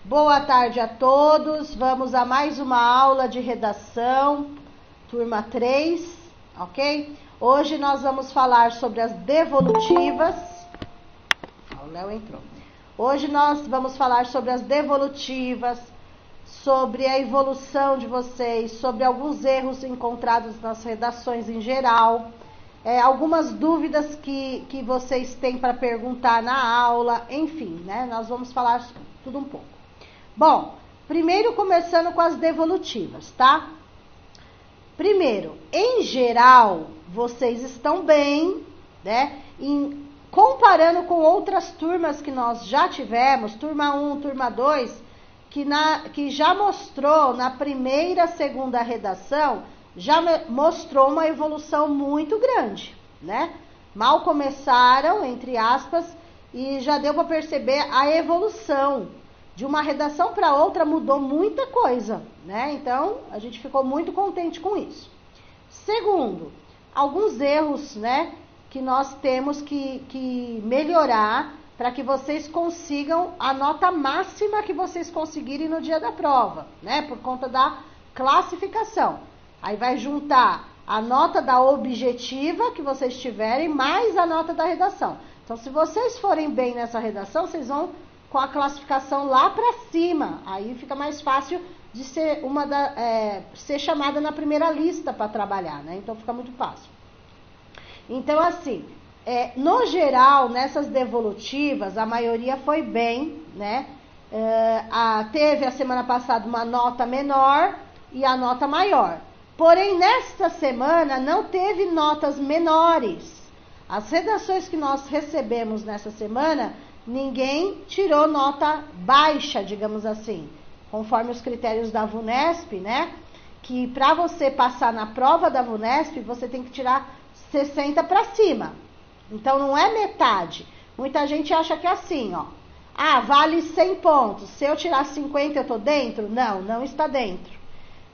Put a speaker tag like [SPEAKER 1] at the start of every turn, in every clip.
[SPEAKER 1] Boa tarde a todos. Vamos a mais uma aula de redação, turma 3, ok? Hoje nós vamos falar sobre as devolutivas. O Léo entrou. Hoje nós vamos falar sobre as devolutivas, sobre a evolução de vocês, sobre alguns erros encontrados nas redações em geral, algumas dúvidas que vocês têm para perguntar na aula, enfim, né? Nós vamos falar tudo um pouco. Bom, primeiro começando com as devolutivas, tá? Primeiro, em geral, vocês estão bem, né? Comparando com outras turmas que nós já tivemos, turma 1, turma 2, que já mostrou na primeira, segunda redação, já mostrou uma evolução muito grande, né? Mal começaram, entre aspas, e já deu para perceber a evolução. De uma redação para outra mudou muita coisa, né? Então, a gente ficou muito contente com isso. Segundo, alguns erros, né, que nós temos que melhorar para que vocês consigam a nota máxima que vocês conseguirem no dia da prova, né? Por conta da classificação. Aí vai juntar a nota da objetiva que vocês tiverem mais a nota da redação. Então, se vocês forem bem nessa redação, vocês vão com a classificação lá para cima, aí fica mais fácil de ser ser chamada na primeira lista para trabalhar, né? Então fica muito fácil. Então assim, no geral, nessas devolutivas, a maioria foi bem, né? Teve a semana passada uma nota menor e a nota maior. Porém, nesta semana não teve notas menores. As redações que nós recebemos nessa semana, ninguém tirou nota baixa, digamos assim, conforme os critérios da VUNESP, né? Que para você passar na prova da VUNESP, você tem que tirar 60 para cima. Então, não é metade. Muita gente acha que é assim, ó. Vale 100 pontos. Se eu tirar 50, eu tô dentro? Não, não está dentro.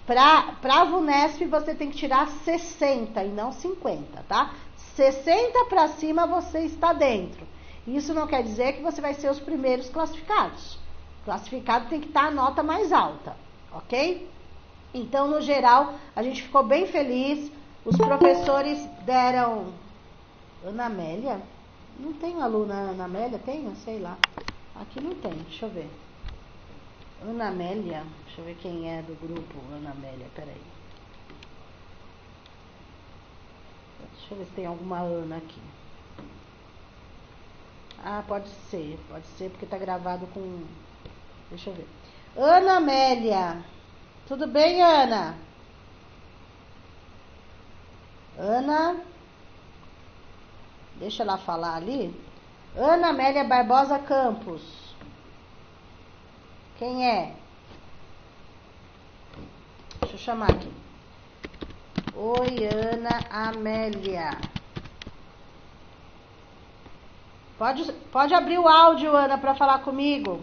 [SPEAKER 1] Para a VUNESP, você tem que tirar 60 e não 50, tá? 60 para cima, você está dentro. Isso não quer dizer que você vai ser os primeiros classificados. Classificado tem que estar a nota mais alta, ok? Então, no geral, a gente ficou bem feliz. Os professores deram... Ana Amélia? Não tem aluna Ana Amélia? Tem? Sei lá. Aqui não tem, deixa eu ver. Ana Amélia, deixa eu ver quem é do grupo Ana Amélia, peraí. Deixa eu ver se tem alguma Ana aqui. Pode ser porque tá gravado com... Deixa eu ver. Ana Amélia. Tudo bem, Ana? Ana. Deixa ela falar ali. Ana Amélia Barbosa Campos. Quem é? Deixa eu chamar aqui. Oi, Ana Amélia. Pode abrir o áudio, Ana, para falar comigo.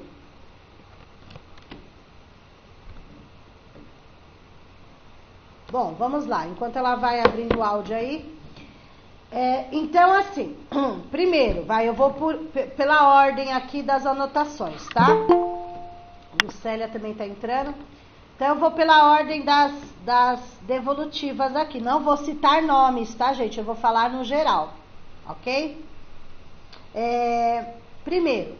[SPEAKER 1] Bom, vamos lá. Enquanto ela vai abrindo o áudio aí. Então, assim, primeiro, eu vou pela ordem aqui das anotações, tá? A Lucélia também tá entrando. Então, eu vou pela ordem das devolutivas aqui. Não vou citar nomes, tá, gente? Eu vou falar no geral, ok? Primeiro,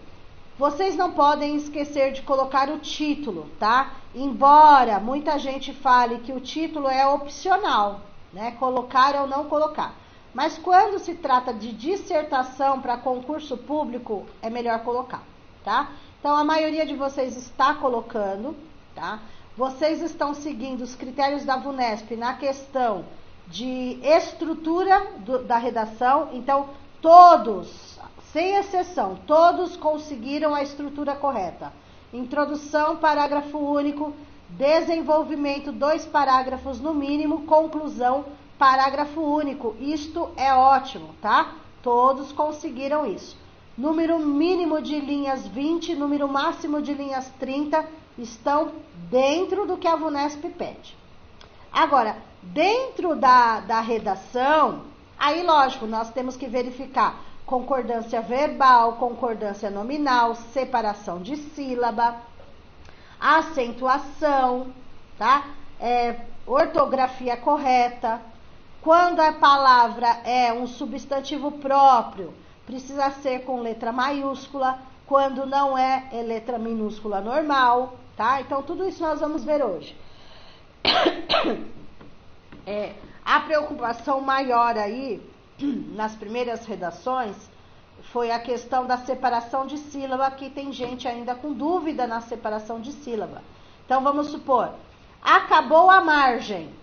[SPEAKER 1] vocês não podem esquecer de colocar o título, tá? Embora muita gente fale que o título é opcional, né? Colocar ou não colocar. Mas quando se trata de dissertação para concurso público, é melhor colocar, tá? Então, a maioria de vocês está colocando, tá? Vocês estão seguindo os critérios da VUNESP na questão de estrutura da redação. Então, todos, sem exceção, todos conseguiram a estrutura correta. Introdução, parágrafo único, desenvolvimento, 2 parágrafos no mínimo, conclusão, parágrafo único. Isto é ótimo, tá? Todos conseguiram isso. Número mínimo de linhas 20, número máximo de linhas 30, estão dentro do que a VUNESP pede. Agora, dentro da redação, aí lógico, nós temos que verificar concordância verbal, concordância nominal, separação de sílaba, acentuação, tá? Ortografia correta. Quando a palavra é um substantivo próprio, precisa ser com letra maiúscula. Quando não é letra minúscula normal, tá? Então, tudo isso nós vamos ver hoje. A preocupação maior aí, nas primeiras redações, foi a questão da separação de sílaba, que tem gente ainda com dúvida na separação de sílaba. Então, vamos supor, acabou a margem,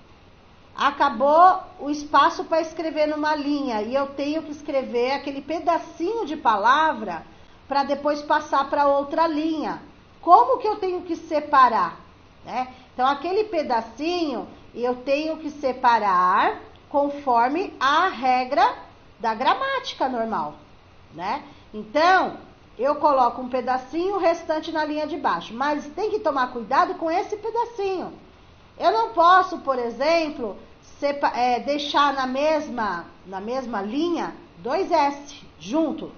[SPEAKER 1] acabou o espaço para escrever numa linha, e eu tenho que escrever aquele pedacinho de palavra para depois passar para outra linha. Como que eu tenho que separar? Né? Então, aquele pedacinho eu tenho que separar conforme a regra da gramática normal, né? Então, eu coloco um pedacinho, o restante na linha de baixo, mas tem que tomar cuidado com esse pedacinho. Eu não posso, por exemplo, deixar na mesma linha 2 S junto.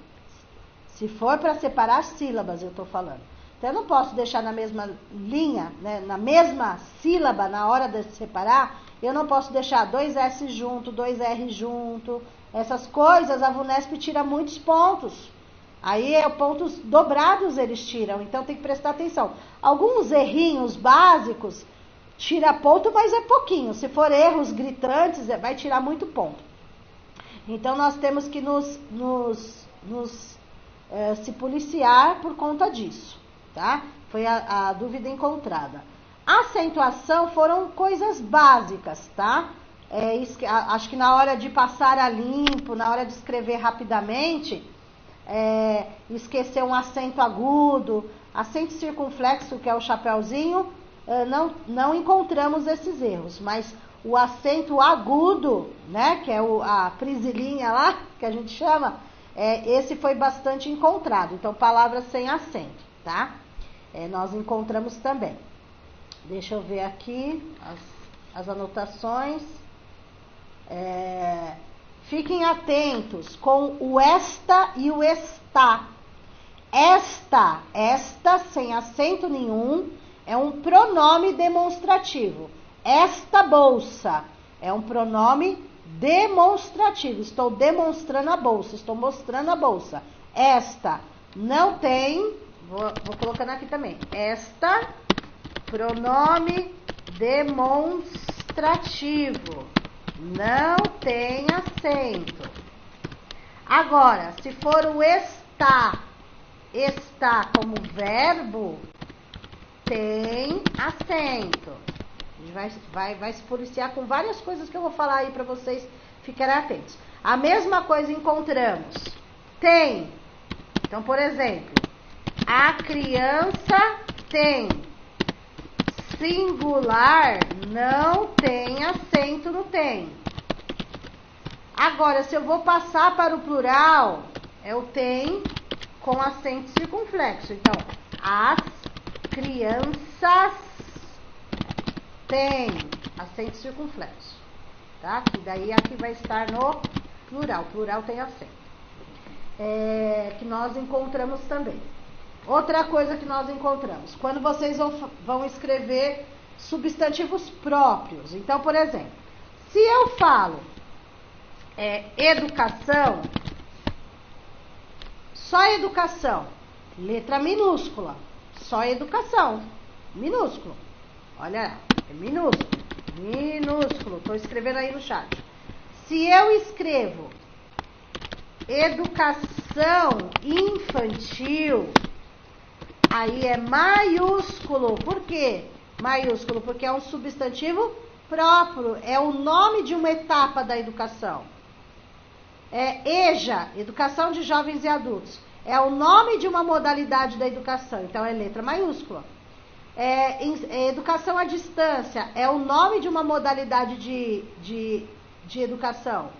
[SPEAKER 1] Se for para separar sílabas, eu estou falando. Então, eu não posso deixar na mesma linha, né, na mesma sílaba, na hora de separar, eu não posso deixar 2 S junto, 2 R junto. Essas coisas, a VUNESP tira muitos pontos. Aí, pontos dobrados eles tiram, então tem que prestar atenção. Alguns errinhos básicos, tira ponto, mas é pouquinho. Se for erros gritantes, vai tirar muito ponto. Então, nós temos que se policiar por conta disso, tá? Foi a dúvida encontrada. Acentuação foram coisas básicas, tá? Acho que na hora de passar a limpo, na hora de escrever rapidamente, esquecer um acento agudo, acento circunflexo, que é o chapeuzinho, não encontramos esses erros, mas o acento agudo, né, que é a prisilinha lá, que a gente chama, esse foi bastante encontrado. Então, palavras sem acento, tá? Nós encontramos também. Deixa eu ver aqui as anotações. Fiquem atentos com o esta e o está. Esta, sem acento nenhum, é um pronome demonstrativo. Esta bolsa é um pronome demonstrativo. Estou demonstrando a bolsa, estou mostrando a bolsa. Esta não tem, vou colocando aqui também. Esta, pronome demonstrativo, não tem acento. Agora, se for o está como verbo, tem acento. A gente vai se policiar com várias coisas que eu vou falar aí para vocês ficarem atentos. A mesma coisa encontramos. Tem. Então, por exemplo, a criança tem. Singular não tem acento no tem. Agora, se eu vou passar para o plural, é o tem com acento circunflexo. Então, as crianças têm acento circunflexo, tá? Que daí aqui vai estar no plural. Plural tem acento. Que nós encontramos também. Outra coisa que nós encontramos, quando vocês vão escrever substantivos próprios. Então, por exemplo, se eu falo educação, só educação, letra minúscula, só educação, minúsculo. Olha, é minúsculo, estou escrevendo aí no chat. Se eu escrevo educação infantil, aí é maiúsculo. Por quê? Maiúsculo porque é um substantivo próprio, é o nome de uma etapa da educação. EJA, educação de jovens e adultos, é o nome de uma modalidade da educação, então é letra maiúscula. Educação à distância, é o nome de uma modalidade de educação,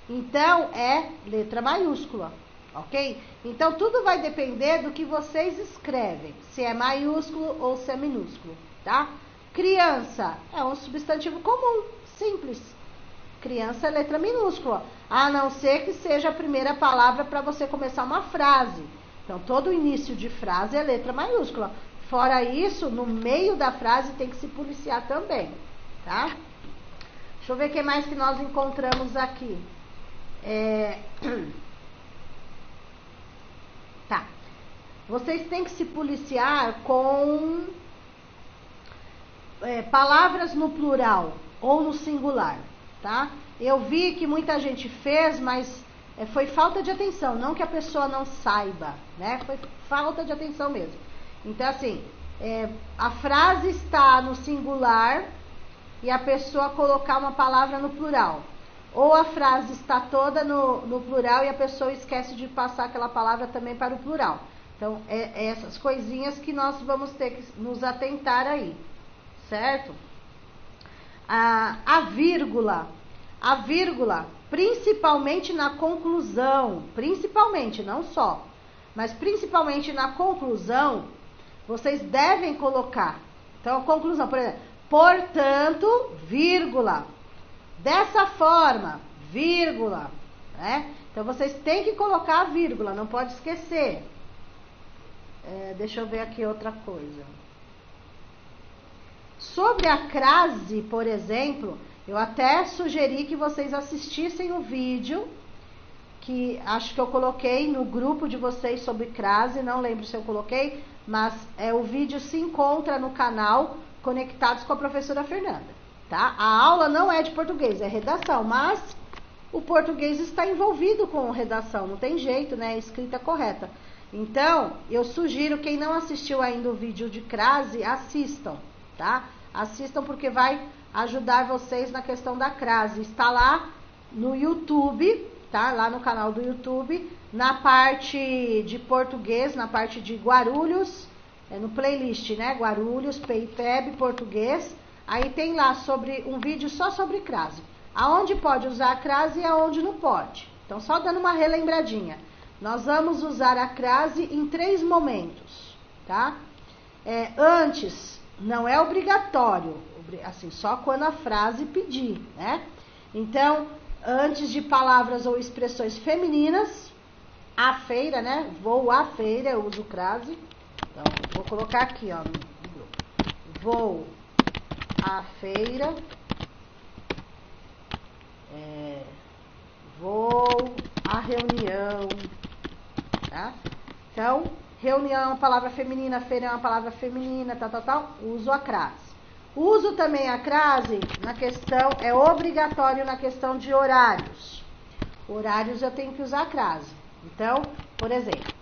[SPEAKER 1] então é letra maiúscula. Ok? Então, tudo vai depender do que vocês escrevem, se é maiúsculo ou se é minúsculo, tá? Criança é um substantivo comum, simples. Criança é letra minúscula, a não ser que seja a primeira palavra para você começar uma frase. Então, todo início de frase é letra maiúscula. Fora isso, no meio da frase tem que se policiar também, tá? Deixa eu ver o que mais que nós encontramos aqui. Tá. Vocês têm que se policiar com palavras no plural ou no singular, tá? Eu vi que muita gente fez, mas foi falta de atenção, não que a pessoa não saiba, né? Foi falta de atenção mesmo. Então, assim, a frase está no singular e a pessoa colocar uma palavra no plural. Ou a frase está toda no plural e a pessoa esquece de passar aquela palavra também para o plural. Então, essas coisinhas que nós vamos ter que nos atentar aí, certo? A vírgula, principalmente na conclusão, principalmente, não só, mas principalmente na conclusão, vocês devem colocar. Então, a conclusão, por exemplo, portanto, vírgula, dessa forma, vírgula, né? Então, vocês têm que colocar a vírgula, não pode esquecer. Deixa eu ver aqui outra coisa. Sobre a crase, por exemplo, eu até sugeri que vocês assistissem o vídeo, que acho que eu coloquei no grupo de vocês sobre crase, não lembro se eu coloquei, mas o vídeo se encontra no canal Conectados com a Professora Fernanda, tá? A aula não é de português, é redação, mas o português está envolvido com redação, não tem jeito, né? Escrita correta. Então, eu sugiro, quem não assistiu ainda o vídeo de crase, assistam, tá? Assistam porque vai ajudar vocês na questão da crase. Está lá no YouTube, tá? Lá no canal do YouTube, na parte de português, na parte de Guarulhos, no playlist, né? Guarulhos, PIPEB, português. Aí tem lá um vídeo só sobre crase. Aonde pode usar a crase e aonde não pode. Então, só dando uma relembradinha. Nós vamos usar a crase em 3 momentos, tá? Antes, não é obrigatório, assim, só quando a frase pedir, né? Então, antes de palavras ou expressões femininas, à feira, né? Vou à feira, eu uso crase. Então, vou colocar aqui, ó, no grupo. Vou à feira. Vou à reunião, tá? Então, reunião é uma palavra feminina, feira é uma palavra feminina, tal. Uso a crase. Uso também a crase na questão, é obrigatório na questão de horários. Horários eu tenho que usar a crase. Então, por exemplo,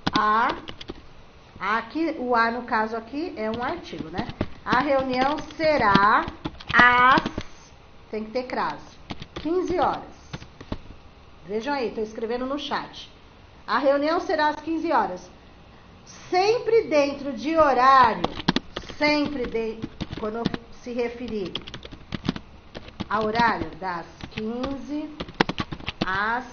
[SPEAKER 1] aqui, o a no caso aqui é um artigo, né? A reunião será tem que ter crase, 15 horas. Vejam aí, estou escrevendo no chat. A reunião será às 15 horas. Sempre dentro de horário, quando se referir a horário das 15 às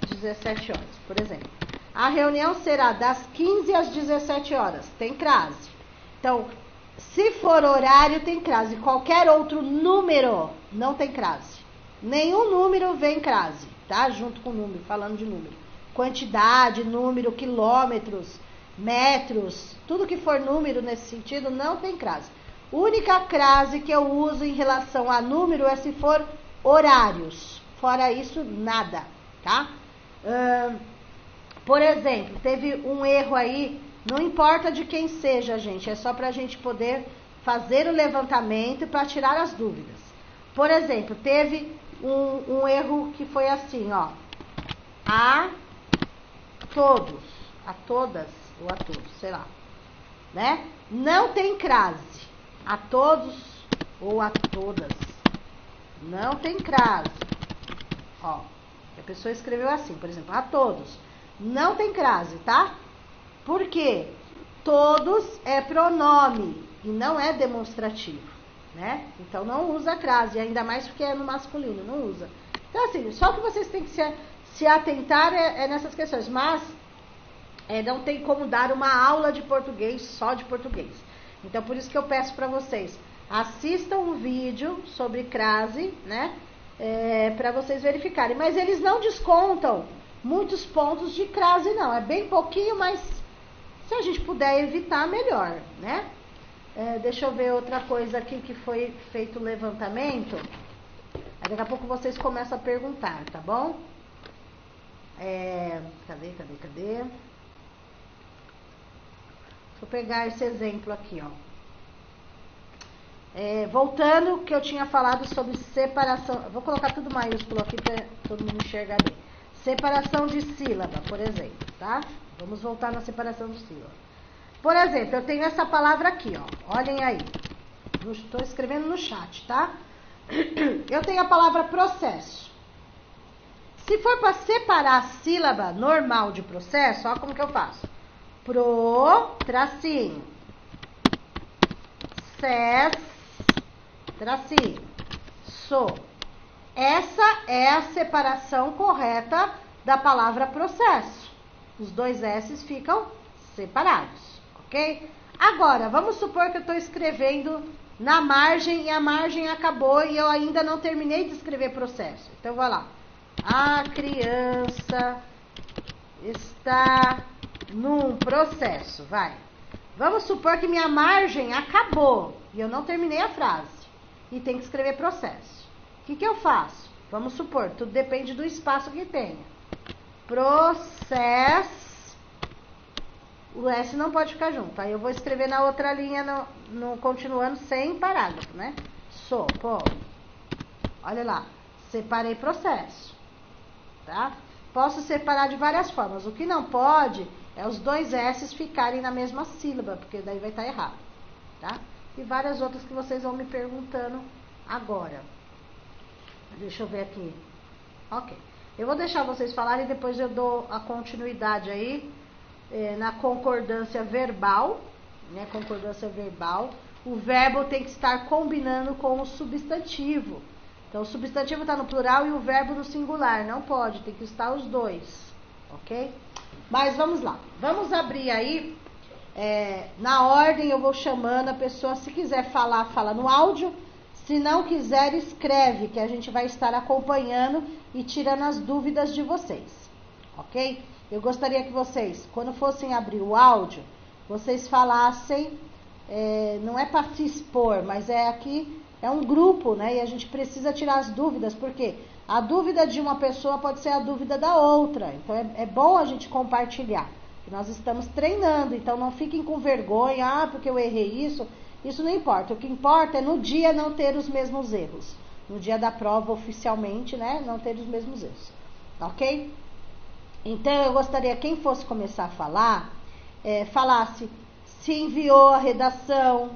[SPEAKER 1] 17 horas, por exemplo. A reunião será das 15 às 17 horas, tem crase. Então, se for horário, tem crase. Qualquer outro número não tem crase. Nenhum número vem crase, tá? Junto com o número, falando de número. Quantidade, número, quilômetros, metros, tudo que for número nesse sentido não tem crase. Única crase que eu uso em relação a número é se for horários. Fora isso, nada, tá? Por exemplo, teve um erro aí, não importa de quem seja, gente, é só pra gente poder fazer o levantamento para tirar as dúvidas. Por exemplo, teve um erro que foi assim, ó. A todos, a todas, ou a todos, sei lá, né? Não tem crase. A todos ou a todas. Não tem crase. Ó, a pessoa escreveu assim, por exemplo, a todos. Não tem crase, tá? Por quê? Todos é pronome e não é demonstrativo, né? Então não usa crase, ainda mais porque é no masculino, não usa. Então assim, só que vocês têm que se atentar nessas questões, mas não tem como dar uma aula de português só de português. Então por isso que eu peço para vocês, assistam um vídeo sobre crase, né? Para vocês verificarem, mas eles não descontam muitos pontos de crase não, é bem pouquinho, mas Se a gente puder evitar, melhor, né? Deixa eu ver outra coisa aqui que foi feito o levantamento. Aí daqui a pouco vocês começam a perguntar, tá bom? Cadê? Deixa eu pegar esse exemplo aqui, ó. Voltando que eu tinha falado sobre separação. Vou colocar tudo maiúsculo aqui para todo mundo enxergar bem. Separação de sílaba, por exemplo, tá? Vamos voltar na separação de sílaba. Por exemplo, eu tenho essa palavra aqui, ó. Olhem aí. Estou escrevendo no chat, tá? Eu tenho a palavra processo. Se for para separar a sílaba normal de processo, olha como que eu faço. Tracinho. Tracinho. Essa é a separação correta da palavra processo. Os dois S's ficam separados, ok? Agora, vamos supor que eu estou escrevendo na margem e a margem acabou e eu ainda não terminei de escrever processo. Então, vai lá. A criança está num processo, vai. Vamos supor que minha margem acabou e eu não terminei a frase e tem que escrever processo. O que eu faço? Vamos supor, tudo depende do espaço que tenha. Processo. O S não pode ficar junto. Aí eu vou escrever na outra linha, continuando sem parágrafo, né? Olha lá. Separei processo. Tá? Posso separar de várias formas. O que não pode é os dois S's ficarem na mesma sílaba, porque daí vai estar errado. Tá? E várias outras que vocês vão me perguntando agora. Deixa eu ver aqui. Ok. Eu vou deixar vocês falarem e depois eu dou a continuidade aí na concordância verbal. Né? Concordância verbal. O verbo tem que estar combinando com o substantivo. Então, o substantivo está no plural e o verbo no singular. Não pode, tem que estar os dois. Ok? Mas vamos lá. Vamos abrir aí. Na ordem eu vou chamando a pessoa. Se quiser falar, fala no áudio. Se não quiser, escreve, que a gente vai estar acompanhando e tirando as dúvidas de vocês. Ok? Eu gostaria que vocês, quando fossem abrir o áudio, vocês falassem, não é para se expor, mas aqui é um grupo, né? E a gente precisa tirar as dúvidas, porque a dúvida de uma pessoa pode ser a dúvida da outra. Então é bom a gente compartilhar. Nós estamos treinando, então não fiquem com vergonha, porque eu errei isso. Isso não importa. O que importa é no dia não ter os mesmos erros. No dia da prova, oficialmente, né? Não ter os mesmos erros. Ok? Então, eu gostaria, quem fosse começar a falar, falasse se enviou a redação,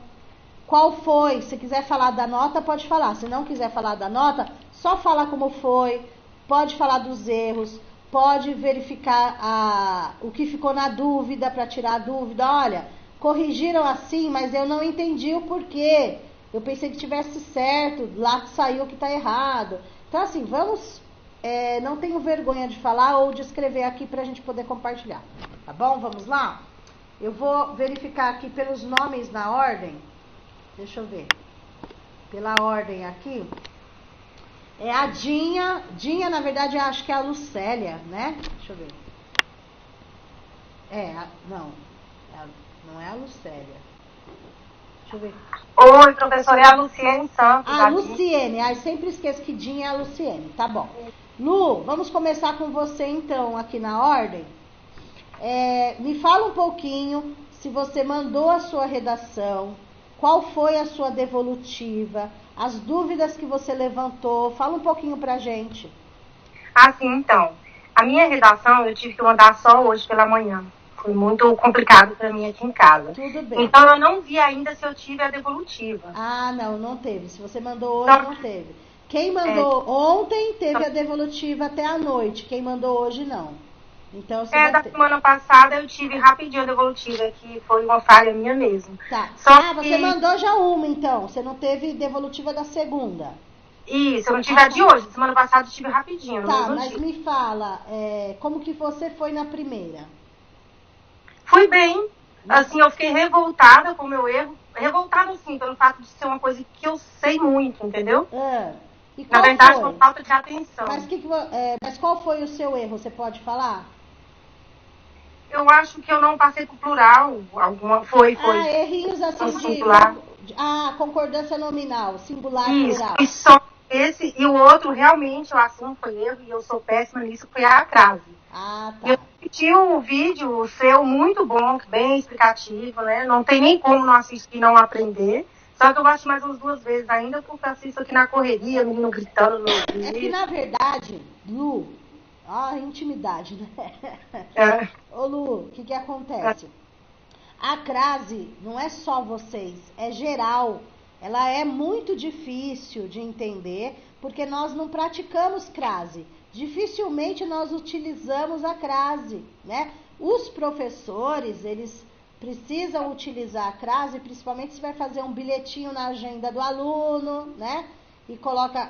[SPEAKER 1] qual foi. Se quiser falar da nota, pode falar. Se não quiser falar da nota, só fala como foi. Pode falar dos erros. Pode verificar o que ficou na dúvida, para tirar a dúvida. Olha, corrigiram assim, mas eu não entendi o porquê. Eu pensei que tivesse certo, lá saiu que está errado. Então, assim, vamos... não tenho vergonha de falar ou de escrever aqui para a gente poder compartilhar. Tá bom? Vamos lá? Eu vou verificar aqui pelos nomes na ordem. Deixa eu ver. Pela ordem aqui. A Dinha. Dinha, na verdade, eu acho que é a Lucélia, né? Deixa eu ver. Não é a Lucélia. Deixa eu ver.
[SPEAKER 2] Oi, professora, é a Luciene Santos.
[SPEAKER 1] A Luciene. Eu sempre esqueço que Dinha é a Luciene. Tá bom. Lu, vamos começar com você então, aqui na ordem. Me fala um pouquinho se você mandou a sua redação, qual foi a sua devolutiva, as dúvidas que você levantou. Fala um pouquinho pra gente.
[SPEAKER 2] Sim, então. A minha redação eu tive que mandar só hoje pela manhã. Foi muito complicado para mim aqui em casa.
[SPEAKER 1] Tudo bem.
[SPEAKER 2] Então, eu não vi ainda se eu tive a devolutiva.
[SPEAKER 1] Não teve. Se você mandou hoje, não teve. Quem mandou ontem teve a devolutiva até a noite. Quem mandou hoje, não. Então, você vai
[SPEAKER 2] da
[SPEAKER 1] ter.
[SPEAKER 2] semana passada eu tive rapidinho a devolutiva, que foi uma falha minha mesmo.
[SPEAKER 1] Tá.
[SPEAKER 2] Só
[SPEAKER 1] você mandou já uma, então. Você não teve devolutiva da segunda.
[SPEAKER 2] Isso, eu não tive a de hoje. Semana passada eu tive rapidinho.
[SPEAKER 1] Tá, mas me fala, como que você foi na primeira?
[SPEAKER 2] Fui bem. Assim, eu fiquei revoltada com o meu erro. Revoltada, assim, pelo fato de ser uma coisa que eu sei muito, entendeu?
[SPEAKER 1] E qual
[SPEAKER 2] na verdade,
[SPEAKER 1] foi?
[SPEAKER 2] por falta de atenção.
[SPEAKER 1] Mas qual foi o seu erro? Você pode falar?
[SPEAKER 2] Eu acho que eu não passei pro plural. Foi.
[SPEAKER 1] Errinhos assim
[SPEAKER 2] Singular.
[SPEAKER 1] Concordância nominal, singular,
[SPEAKER 2] Isso,
[SPEAKER 1] plural.
[SPEAKER 2] e só esse e o outro, realmente, o assunto foi erro e eu sou péssima nisso, foi a crase.
[SPEAKER 1] Tá.
[SPEAKER 2] Eu assisti um vídeo seu muito bom, bem explicativo, né? Não tem nem como não assistir e não aprender. Só que eu acho mais umas 2 vezes ainda, porque eu assisto aqui na correria, menino gritando no ouvido.
[SPEAKER 1] É que, na verdade, Lu, intimidade, né? Ô, Lu, o que acontece? A crase não é só vocês, é geral. Ela é muito difícil de entender, porque nós não praticamos crase. Dificilmente nós utilizamos a crase, né? Os professores, eles precisam utilizar a crase, principalmente se vai fazer um bilhetinho na agenda do aluno, né? E coloca,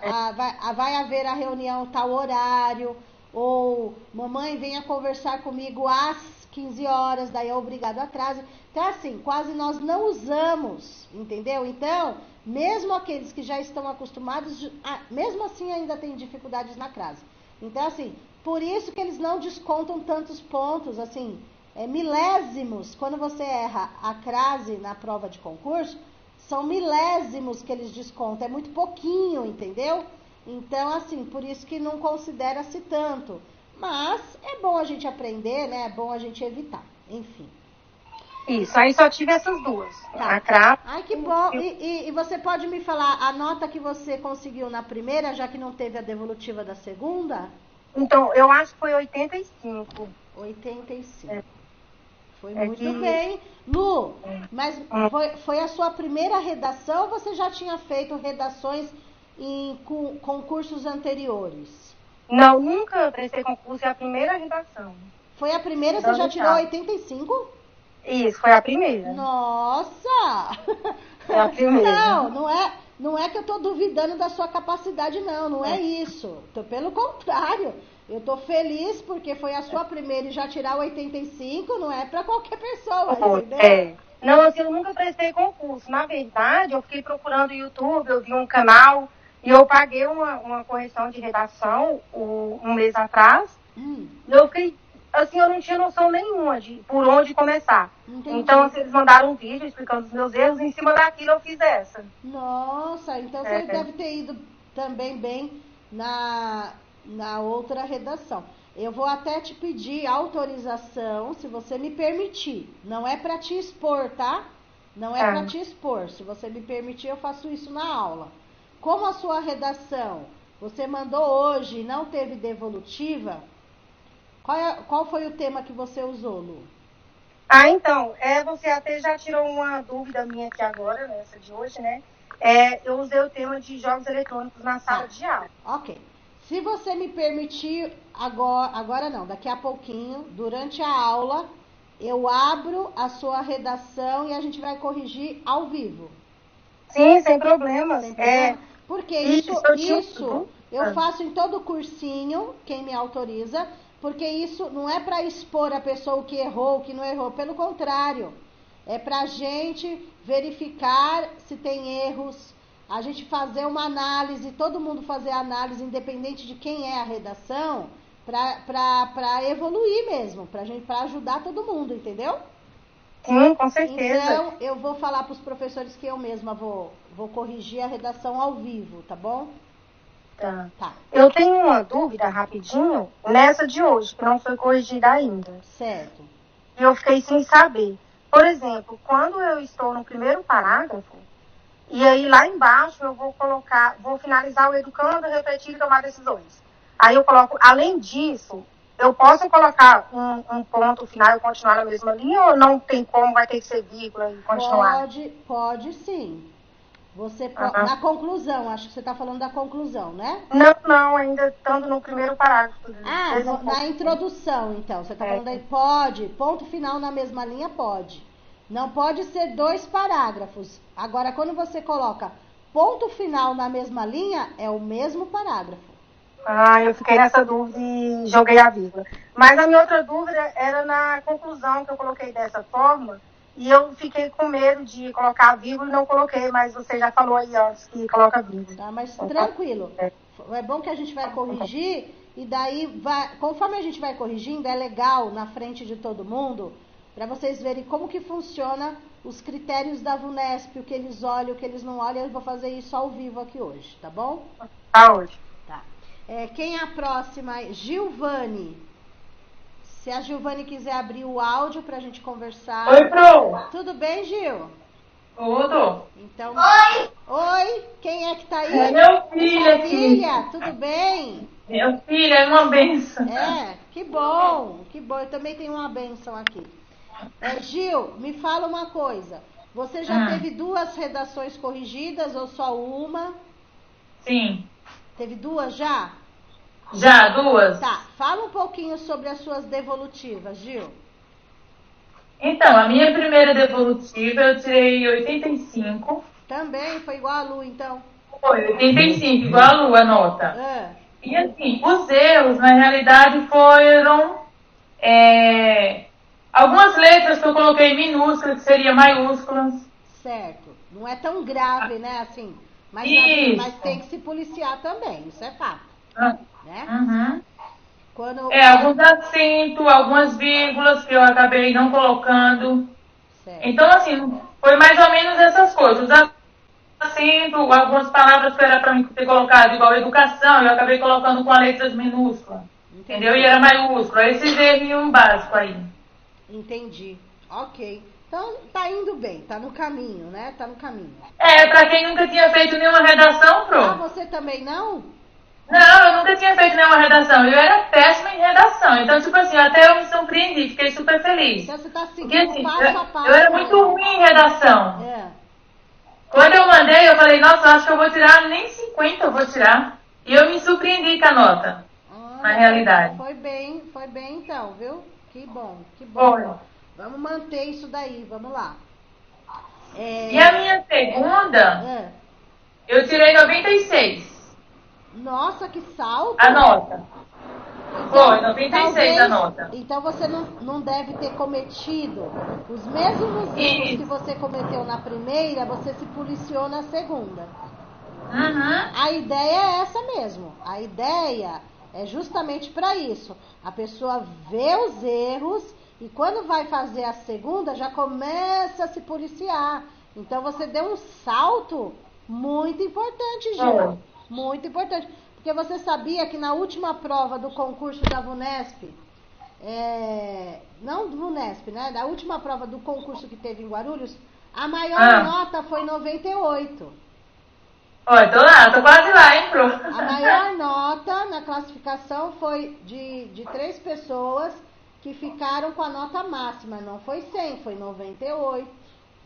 [SPEAKER 1] vai haver a reunião tal horário, ou mamãe venha conversar comigo às 15 horas, daí é obrigado a crase. Então, assim, quase nós não usamos, entendeu? Então, mesmo aqueles que já estão acostumados, mesmo assim ainda tem dificuldades na crase. Então, assim, por isso que eles não descontam tantos pontos, assim, milésimos. Quando você erra a crase na prova de concurso, são milésimos que eles descontam, é muito pouquinho, entendeu? Então, assim, por isso que não considera-se tanto. Mas é bom a gente aprender, né? É bom a gente evitar, enfim.
[SPEAKER 2] Isso, aí só tive essas 2.
[SPEAKER 1] Tá.
[SPEAKER 2] A crase.
[SPEAKER 1] Ai, que bom. E você pode me falar a nota que você conseguiu na primeira, já que não teve a devolutiva da segunda?
[SPEAKER 2] Então, eu acho que foi 85.
[SPEAKER 1] 85. Foi muito bem. Lu, mas foi a sua primeira redação ou você já tinha feito redações em concursos anteriores?
[SPEAKER 2] Não, nunca prestei concurso, é a primeira redação.
[SPEAKER 1] Foi a primeira, você já tirou 85?
[SPEAKER 2] Isso, foi a primeira.
[SPEAKER 1] Nossa!
[SPEAKER 2] É a primeira.
[SPEAKER 1] Não é que eu tô duvidando da sua capacidade, não é isso. Pelo contrário, eu tô feliz porque foi a sua primeira e já tirar 85 não é pra qualquer pessoa, entendeu?
[SPEAKER 2] Não, assim, eu nunca prestei concurso. Na verdade, eu fiquei procurando no YouTube, eu vi um canal e eu paguei uma correção de redação um mês atrás. Eu fiquei, assim, eu não tinha noção nenhuma de por onde começar.
[SPEAKER 1] Entendi.
[SPEAKER 2] Então, assim, eles mandaram um vídeo explicando os meus erros e em cima daquilo eu fiz essa.
[SPEAKER 1] Nossa, então você deve ter ido também bem na outra redação. Eu vou até te pedir autorização, se você me permitir. Não é para te expor, tá? Não é para te expor. Se você me permitir, eu faço isso na aula. Como a sua redação você mandou hoje e não teve devolutiva, qual foi o tema que você usou, Lu?
[SPEAKER 2] Então, você até já tirou uma dúvida minha aqui agora, nessa de hoje, né? Eu usei o tema de jogos eletrônicos na sala de aula.
[SPEAKER 1] Ok. Se você me permitir, agora não, daqui a pouquinho, durante a aula, eu abro a sua redação e a gente vai corrigir ao vivo.
[SPEAKER 2] Sim, sem problemas.
[SPEAKER 1] Porque isso eu faço em todo cursinho, quem me autoriza, porque isso não é para expor a pessoa o que errou, o que não errou, pelo contrário, é para a gente verificar se tem erros, a gente fazer uma análise, todo mundo fazer análise, independente de quem é a redação, para evoluir mesmo, para ajudar todo mundo, entendeu?
[SPEAKER 2] Sim, com certeza.
[SPEAKER 1] Então, eu vou falar para os professores que eu mesma vou corrigir a redação ao vivo, tá bom?
[SPEAKER 2] Tá. Eu tenho uma dúvida rapidinho nessa de hoje, que não foi corrigida ainda.
[SPEAKER 1] Certo.
[SPEAKER 2] E eu fiquei sem saber. Por exemplo, quando eu estou no primeiro parágrafo, e aí lá embaixo eu vou finalizar o educando, refletir e tomar decisões. Aí eu coloco, além disso, eu posso colocar um ponto final e continuar na mesma linha ou não tem como, vai ter que ser vírgula e continuar?
[SPEAKER 1] Pode sim. Você na conclusão, acho que você está falando da conclusão, né?
[SPEAKER 2] Não, ainda estando no primeiro parágrafo.
[SPEAKER 1] Na introdução, então. Você está falando aí, pode, ponto final na mesma linha, pode. Não pode ser 2 parágrafos. Agora, quando você coloca ponto final na mesma linha, é o mesmo parágrafo.
[SPEAKER 2] Eu fiquei nessa dúvida e joguei a vírgula. Mas a minha outra dúvida era na conclusão, que eu coloquei dessa forma, e eu fiquei com medo de colocar a vírgula e não coloquei, mas você já falou aí antes que coloca a vírgula.
[SPEAKER 1] Tá, mas tranquilo. É bom que a gente vai corrigir E daí, conforme a gente vai corrigindo, é legal na frente de todo mundo, para vocês verem como que funciona os critérios da VUNESP, o que eles olham, o que eles não olham. Eu vou fazer isso ao vivo aqui hoje, tá bom?
[SPEAKER 2] Tá, hoje.
[SPEAKER 1] Tá. Quem é a próxima? Gilvane. Se a Gilvane quiser abrir o áudio pra gente conversar.
[SPEAKER 3] Oi, Pro.
[SPEAKER 1] Tudo bem, Gil?
[SPEAKER 3] Tudo.
[SPEAKER 1] Então.
[SPEAKER 2] Oi!
[SPEAKER 1] Oi, quem é que tá aí?
[SPEAKER 3] É meu filho
[SPEAKER 1] Sua
[SPEAKER 3] aqui.
[SPEAKER 1] filha, tudo bem?
[SPEAKER 3] Meu filho é uma benção.
[SPEAKER 1] Que bom, que bom. Eu também tenho uma bênção aqui. Gil, me fala uma coisa. Você já teve 2 redações corrigidas ou só uma?
[SPEAKER 3] Sim.
[SPEAKER 1] Teve 2 já?
[SPEAKER 3] Já, 2?
[SPEAKER 1] Tá, fala um pouquinho sobre as suas devolutivas, Gil.
[SPEAKER 3] Então, a minha primeira devolutiva eu tirei 85.
[SPEAKER 1] Também foi igual a Lu, então?
[SPEAKER 3] Foi 85, igual a Lu, a nota. E assim, os erros, na realidade, foram algumas letras que eu coloquei minúsculas, que seriam maiúsculas.
[SPEAKER 1] Certo. Não é tão grave, né, assim. Mas tem que se policiar também, isso é fato. Né?
[SPEAKER 3] Uhum.
[SPEAKER 1] Alguns
[SPEAKER 3] acentos, algumas vírgulas que eu acabei não colocando.
[SPEAKER 1] Certo.
[SPEAKER 3] Então, assim, foi mais ou menos essas coisas. Os acentos, algumas palavras que era para mim ter colocado, igual educação, eu acabei colocando com as letras minúsculas. Entendeu? E era maiúsculo. Esses erros básicos aí.
[SPEAKER 1] Entendi. Ok. Então, tá indo bem, tá no caminho, né? Tá no caminho.
[SPEAKER 3] Pra quem nunca tinha feito nenhuma redação, Pro.
[SPEAKER 1] Você também não?
[SPEAKER 3] Não, eu nunca tinha feito nenhuma redação. Eu era péssima em redação. Então, tipo assim, até eu me surpreendi, fiquei super feliz.
[SPEAKER 1] Então você tá seguindo
[SPEAKER 3] porque, assim,
[SPEAKER 1] passo a passo.
[SPEAKER 3] Eu era muito ruim em redação.
[SPEAKER 1] É.
[SPEAKER 3] Quando eu mandei, eu falei, nossa, acho que eu vou tirar, nem 50 eu vou tirar. E eu me surpreendi com a nota, na realidade.
[SPEAKER 1] Foi bem então, viu? Que bom, que bom.
[SPEAKER 3] Foi.
[SPEAKER 1] Vamos manter isso daí, vamos lá.
[SPEAKER 3] E a minha segunda, eu tirei 96.
[SPEAKER 1] Nossa, que salto!
[SPEAKER 3] A nota. Foi, 96 a nota.
[SPEAKER 1] Então você não deve ter cometido os mesmos erros que você cometeu na primeira, você se policiou na segunda.
[SPEAKER 3] Uhum.
[SPEAKER 1] A ideia é essa mesmo. A ideia é justamente para isso. A pessoa vê os erros e quando vai fazer a segunda já começa a se policiar. Então você deu um salto muito importante, Gil. Muito importante. Porque você sabia que na última prova do concurso da VUNESP, não do VUNESP, né? Da última prova do concurso que teve em Guarulhos, a maior nota foi 98.
[SPEAKER 3] Olha, tô lá, tô quase lá, hein, Pro?
[SPEAKER 1] A maior nota na classificação foi de 3 pessoas que ficaram com a nota máxima. Não foi 100, foi 98.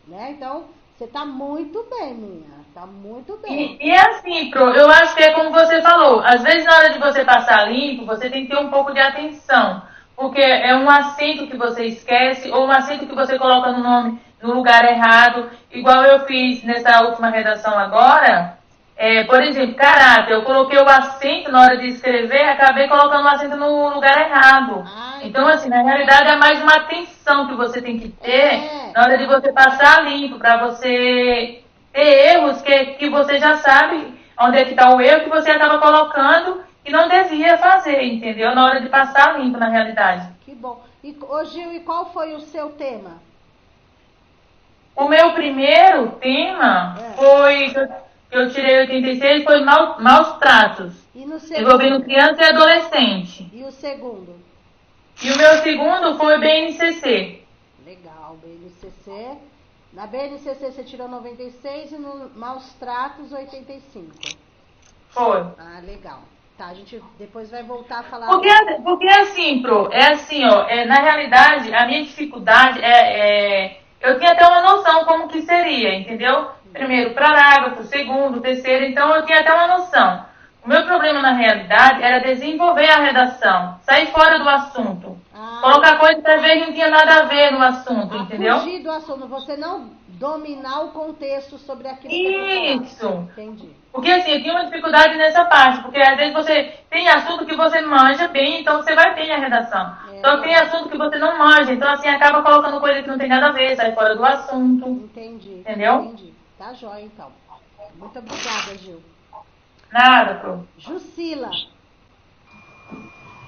[SPEAKER 1] Né? Então, você tá muito bem, minha. Tá muito bem.
[SPEAKER 3] E assim, Pro, eu acho que é como você falou. Às vezes, na hora de você passar limpo, você tem que ter um pouco de atenção. Porque é um acento que você esquece, ou um acento que você coloca no nome no lugar errado. Igual eu fiz nessa última redação agora. Por exemplo, caráter. Eu coloquei o acento na hora de escrever, acabei colocando o acento no lugar errado. Então, assim, na realidade é mais uma atenção que você tem que ter na hora de você passar limpo, para você ter erros que você já sabe onde é que está o erro que você acaba colocando e não devia fazer, entendeu? Na hora de passar limpo, na realidade.
[SPEAKER 1] Que bom. Gil, e qual foi o seu tema?
[SPEAKER 3] O meu primeiro tema foi... Eu tirei 86, foi maus tratos.
[SPEAKER 1] E no segundo?
[SPEAKER 3] Envolvendo criança e adolescente.
[SPEAKER 1] E o segundo?
[SPEAKER 3] E o meu segundo foi BNCC.
[SPEAKER 1] Legal, BNCC. Na BNCC você tirou 96 e no maus tratos 85.
[SPEAKER 3] Foi.
[SPEAKER 1] Ah, legal. Tá, a gente depois vai voltar a falar...
[SPEAKER 3] Porque assim, Pro, na realidade, a minha dificuldade eu tinha até uma noção como que seria, entendeu? Primeiro parágrafo, segundo, terceiro, então eu tinha até uma noção. O meu problema na realidade era desenvolver a redação, sair fora do assunto, colocar coisa que às vezes não tinha nada a ver no assunto, entendeu?
[SPEAKER 1] Fugir do assunto, você não dominar o contexto sobre aquilo
[SPEAKER 3] que
[SPEAKER 1] você fala. Entendi.
[SPEAKER 3] Porque assim, eu tinha uma dificuldade nessa parte, porque às vezes você tem assunto que você manja bem, então você vai bem a redação. Então tem assunto que você não manja, então assim, acaba colocando coisa que não tem nada a ver, sai fora do assunto.
[SPEAKER 1] Entendi.
[SPEAKER 3] Entendeu?
[SPEAKER 1] Entendi. Tá jóia, então. Muito obrigada, Gil.
[SPEAKER 3] Nada, Pro.
[SPEAKER 1] Jucila.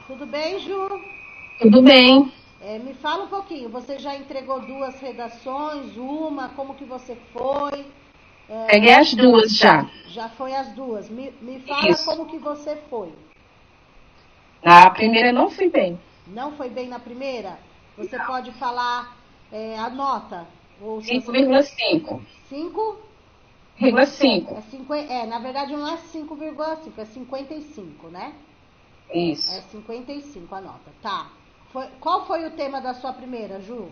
[SPEAKER 1] Tudo bem, Ju?
[SPEAKER 2] Tudo bem.
[SPEAKER 1] Me fala um pouquinho, você já entregou 2 redações, uma, como que você foi?
[SPEAKER 2] Peguei as 2 já.
[SPEAKER 1] Já foi as 2. Me fala
[SPEAKER 2] Isso.
[SPEAKER 1] como que você foi.
[SPEAKER 2] Na primeira não fui bem.
[SPEAKER 1] Não foi bem na primeira? Você pode falar a nota?
[SPEAKER 2] 5,5.
[SPEAKER 1] 5,5. Na verdade não é 5,5, é 55, né?
[SPEAKER 2] Isso.
[SPEAKER 1] É 55 a nota. Tá. Qual foi o tema da sua primeira, Ju?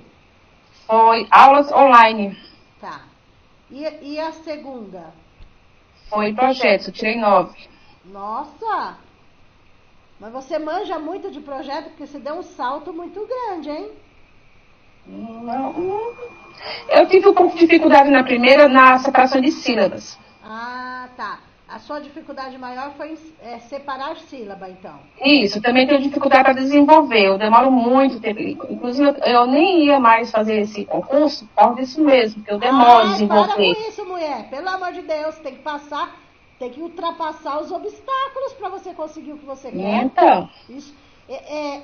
[SPEAKER 2] Foi aulas online.
[SPEAKER 1] Tá. E a segunda?
[SPEAKER 2] Foi projeto, tirei 9.
[SPEAKER 1] Nossa! Mas você manja muito de projeto porque você deu um salto muito grande, hein?
[SPEAKER 2] Eu tive um pouco de dificuldade na primeira, na separação de sílabas.
[SPEAKER 1] Ah, tá. A sua dificuldade maior foi separar sílaba, então.
[SPEAKER 2] Isso, também tenho dificuldade para desenvolver. Eu demoro muito tempo. Inclusive, eu nem ia mais fazer esse concurso por causa disso mesmo, porque eu demoro a desenvolver.
[SPEAKER 1] Para com isso, mulher. Pelo amor de Deus, tem que ultrapassar os obstáculos para você conseguir o que você quer.
[SPEAKER 2] Então.
[SPEAKER 1] Isso.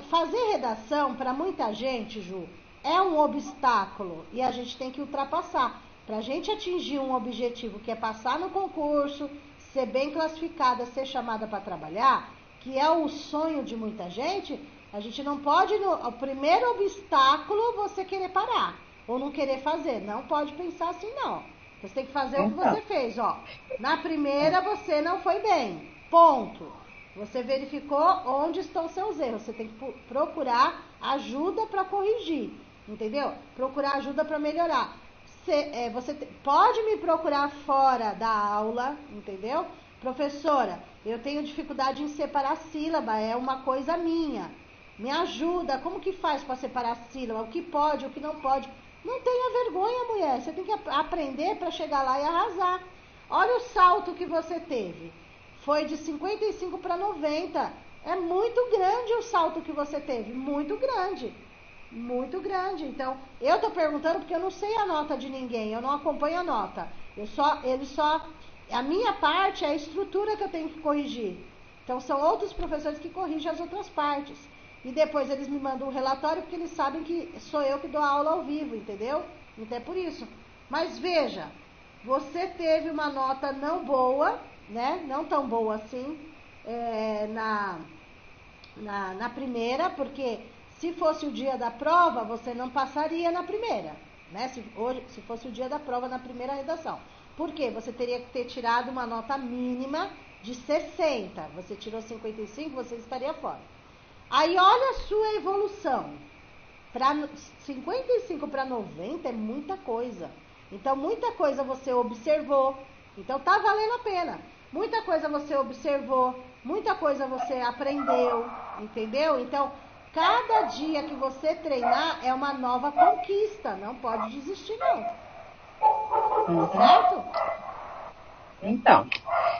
[SPEAKER 1] Fazer redação, para muita gente, Ju, é um obstáculo e a gente tem que ultrapassar. Para a gente atingir um objetivo que é passar no concurso, ser bem classificada, ser chamada para trabalhar, que é o sonho de muita gente, a gente não pode, o primeiro obstáculo, você querer parar ou não querer fazer. Não pode pensar assim, não. Você tem que fazer o que você fez, ó. Na primeira, você não foi bem. Ponto. Você verificou onde estão seus erros. Você tem que procurar ajuda para corrigir, entendeu? Procurar ajuda para melhorar. Você pode me procurar fora da aula, entendeu? Professora, eu tenho dificuldade em separar sílaba, é uma coisa minha. Me ajuda, como que faz para separar sílaba? O que pode, o que não pode? Não tenha vergonha, mulher. Você tem que aprender para chegar lá e arrasar. Olha o salto que você teve. Foi de 55 para 90. É muito grande o salto que você teve. Muito grande. Muito grande. Então, eu tô perguntando porque eu não sei a nota de ninguém. Eu não acompanho a nota. A minha parte é a estrutura que eu tenho que corrigir. Então, são outros professores que corrigem as outras partes. E depois eles me mandam um relatório porque eles sabem que sou eu que dou a aula ao vivo, entendeu? Então é por isso. Mas veja, você teve uma nota não boa, né? Não tão boa assim, na primeira, porque se fosse o dia da prova, você não passaria na primeira, né? Se fosse o dia da prova na primeira redação. Por quê? Você teria que ter tirado uma nota mínima de 60. Você tirou 55, você estaria fora. Aí olha a sua evolução. 55 para 90 é muita coisa. Então, muita coisa você observou. Então, tá valendo a pena. Muita coisa você observou. Muita coisa você aprendeu. Entendeu? Então, cada dia que você treinar é uma nova conquista. Não pode desistir, não. Certo?
[SPEAKER 2] Então,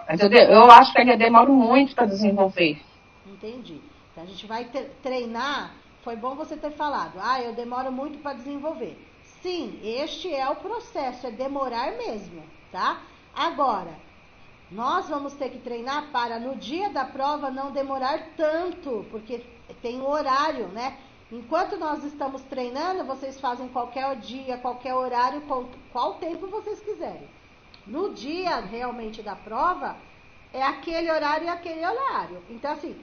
[SPEAKER 2] mas eu acho que ainda demoro muito para desenvolver.
[SPEAKER 1] Entendi. Então, a gente vai treinar. Foi bom você ter falado. Eu demoro muito para desenvolver. Sim, este é o processo, é demorar mesmo, tá? Agora, nós vamos ter que treinar para no dia da prova não demorar tanto, porque tem um horário, né? Enquanto nós estamos treinando, vocês fazem qualquer dia, qualquer horário, qual tempo vocês quiserem. No dia realmente da prova, é aquele horário e aquele horário. Então, assim,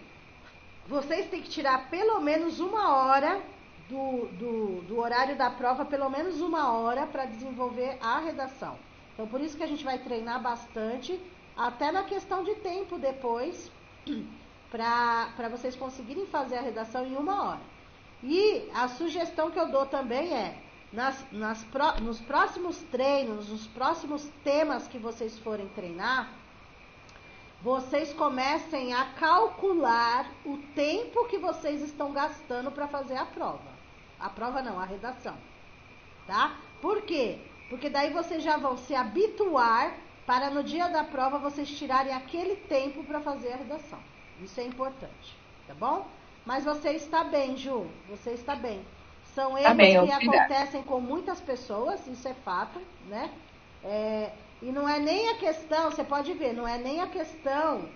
[SPEAKER 1] vocês têm que tirar pelo menos 1 hora do horário da prova, pelo menos 1 hora para desenvolver a redação. Então, por isso que a gente vai treinar bastante, até na questão de tempo depois, para vocês conseguirem fazer a redação em 1 hora. E a sugestão que eu dou também é, nos próximos treinos, nos próximos temas que vocês forem treinar, vocês comecem a calcular o tempo que vocês estão gastando para fazer a prova. A prova não, a redação. Tá? Por quê? Porque daí vocês já vão se habituar para no dia da prova vocês tirarem aquele tempo para fazer a redação. Isso é importante, tá bom? Mas você está bem, Ju. Você está bem. São erros que acontecem com muitas pessoas, isso é fato, né? E não é nem a questão, você pode ver, não é nem a questão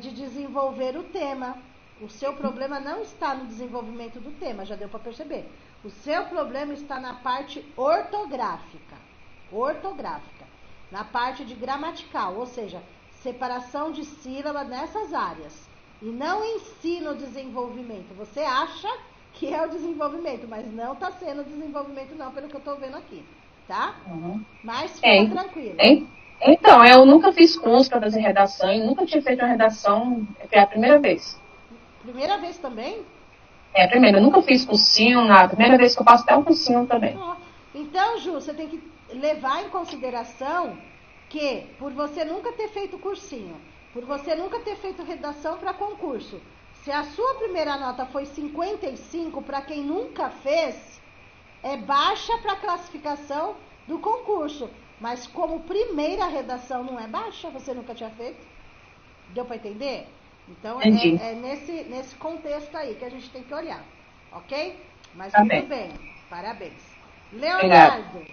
[SPEAKER 1] de desenvolver o tema. O seu problema não está no desenvolvimento do tema, já deu para perceber. O seu problema está na parte ortográfica. Ortográfica. Na parte de gramatical, ou seja, separação de sílaba nessas áreas. E não ensina o desenvolvimento. Você acha que é o desenvolvimento, mas não está sendo o desenvolvimento não, pelo que eu estou vendo aqui. Tá? Mas fica tranquilo.
[SPEAKER 4] Então, eu nunca fiz curso para fazer redação e nunca tinha feito uma redação, foi a primeira vez.
[SPEAKER 1] Primeira vez também?
[SPEAKER 4] É, a primeira. Eu nunca fiz cursinho, nada. Primeira vez que eu passo até um cursinho também.
[SPEAKER 1] Então, Ju, você tem que levar em consideração que, por você nunca ter feito cursinho, por você nunca ter feito redação para concurso, se a sua primeira nota foi 55, para quem nunca fez, é baixa para a classificação do concurso. Mas como primeira redação não é baixa, você nunca tinha feito. Deu para entender? Então, é nesse contexto aí que a gente tem que olhar. Ok? Mas muito bem. Parabéns. Leonardo.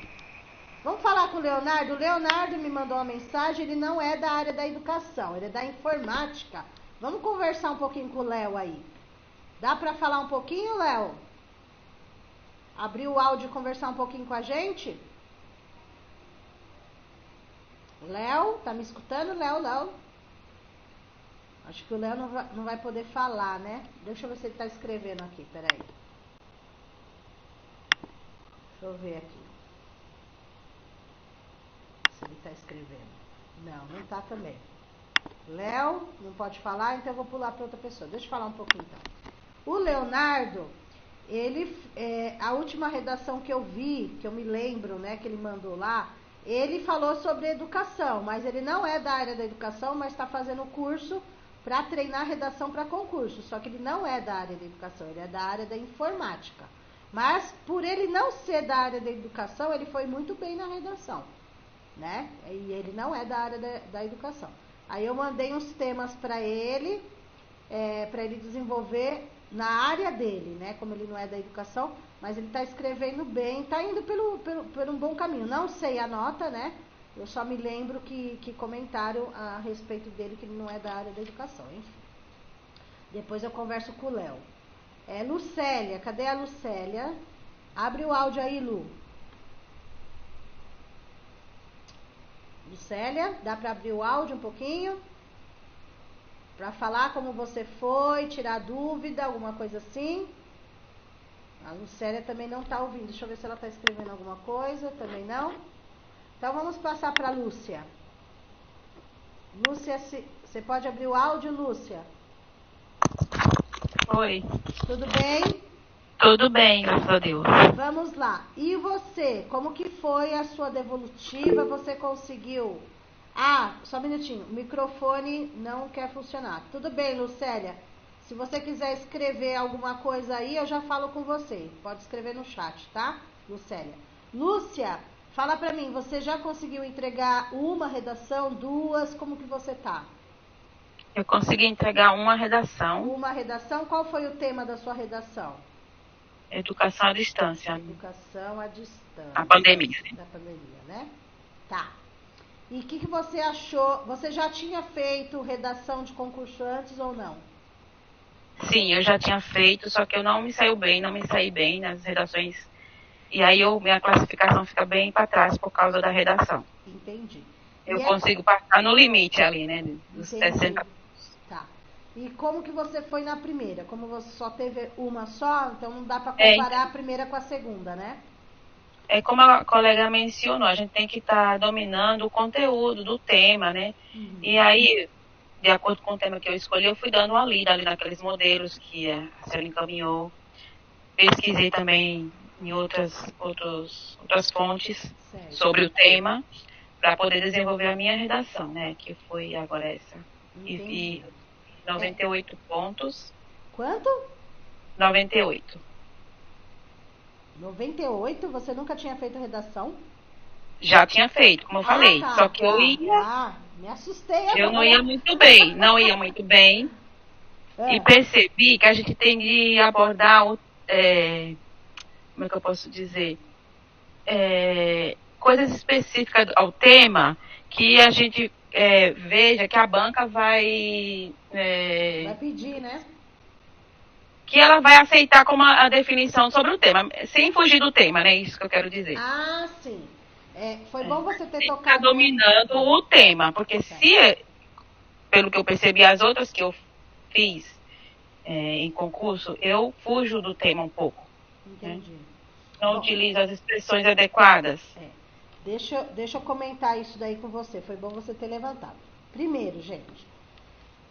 [SPEAKER 1] Vamos falar com o Leonardo? O Leonardo me mandou uma mensagem, ele não é da área da educação, ele é da informática. Vamos conversar um pouquinho com o Léo aí. Dá para falar um pouquinho, Léo? Abrir o áudio e conversar um pouquinho com a gente? Léo, tá me escutando, Léo? Acho que o Léo não vai poder falar, né? Deixa eu ver se ele tá escrevendo aqui, peraí. Deixa eu ver aqui. Se ele tá escrevendo. Não tá também. Léo, não pode falar, então eu vou pular para outra pessoa. Deixa eu falar um pouquinho então. O Leonardo, a última redação que eu vi, que eu me lembro, né, que ele mandou lá, ele falou sobre educação, mas ele não é da área da educação, mas está fazendo o curso para treinar redação para concurso. Só que ele não é da área da educação, ele é da área da informática. Mas, por ele não ser da área da educação, ele foi muito bem na redação, né? E ele não é da área da educação. Aí eu mandei uns temas para ele desenvolver na área dele, né? Como ele não é da educação, mas ele está escrevendo bem, está indo por um bom caminho. Não sei a nota, né? Eu só me lembro que comentaram a respeito dele que ele não é da área da educação, enfim. Depois eu converso com o Léo. Lucélia, cadê a Lucélia? Abre o áudio aí, Lu. Lucélia, dá para abrir o áudio um pouquinho? Para falar como você foi, tirar dúvida, alguma coisa assim. A Lucélia também não está ouvindo. Deixa eu ver se ela está escrevendo alguma coisa. Também não. Então vamos passar para a Lúcia. Lúcia, você pode abrir o áudio, Lúcia?
[SPEAKER 5] Oi.
[SPEAKER 1] Tudo bem?
[SPEAKER 5] Tudo bem, graças a Deus.
[SPEAKER 1] Vamos lá. E você? Como que foi a sua devolutiva? Você conseguiu... só um minutinho. O microfone não quer funcionar. Tudo bem, Lucélia. Se você quiser escrever alguma coisa aí, eu já falo com você. Pode escrever no chat, tá, Lucélia? Lúcia, fala pra mim, você já conseguiu entregar uma redação, duas? Como que você tá?
[SPEAKER 5] Eu consegui entregar uma redação.
[SPEAKER 1] Uma redação? Qual foi o tema da sua redação?
[SPEAKER 5] Educação à distância.
[SPEAKER 1] Educação à distância.
[SPEAKER 5] A pandemia.
[SPEAKER 1] Da pandemia, né? Tá. E o que você achou? Você já tinha feito redação de concurso antes ou não?
[SPEAKER 5] Sim, eu já tinha feito, só que eu não me saí bem nas redações. E aí minha classificação fica bem para trás por causa da redação.
[SPEAKER 1] Entendi.
[SPEAKER 5] Eu consigo passar no limite ali, né? Dos 60.
[SPEAKER 1] Tá. E como que você foi na primeira? Como você só teve uma só, então não dá para comparar a primeira com a segunda, né?
[SPEAKER 5] É como a colega mencionou, a gente tem que estar dominando o conteúdo do tema, né? Uhum. E aí, de acordo com o tema que eu escolhi, eu fui dando uma lida ali naqueles modelos que a senhora encaminhou. Pesquisei também em outras fontes sobre o tema, para poder desenvolver a minha redação, né? Que foi agora essa. E 98 pontos.
[SPEAKER 1] Quanto?
[SPEAKER 5] 98.
[SPEAKER 1] 98? Você nunca tinha feito redação?
[SPEAKER 5] Já tinha feito, como eu falei.
[SPEAKER 1] Tá,
[SPEAKER 5] só que eu ia...
[SPEAKER 1] me assustei agora.
[SPEAKER 5] Eu não ia muito bem. E percebi que a gente tem de abordar como é que eu posso dizer? Coisas específicas ao tema que a gente veja que a banca vai
[SPEAKER 1] pedir, né?
[SPEAKER 5] que ela vai aceitar como a definição sobre o tema, sem fugir do tema, né? Isso que eu quero dizer.
[SPEAKER 1] Ah, sim. Foi bom você ter
[SPEAKER 5] Tá
[SPEAKER 1] tocado.
[SPEAKER 5] dominando o tema, porque se, pelo que eu percebi, as outras que eu fiz em concurso, eu fujo do tema um pouco.
[SPEAKER 1] Entendi.
[SPEAKER 5] Né? Não utilizo as expressões adequadas.
[SPEAKER 1] Deixa eu comentar isso daí com você. Foi bom você ter levantado. Primeiro, gente,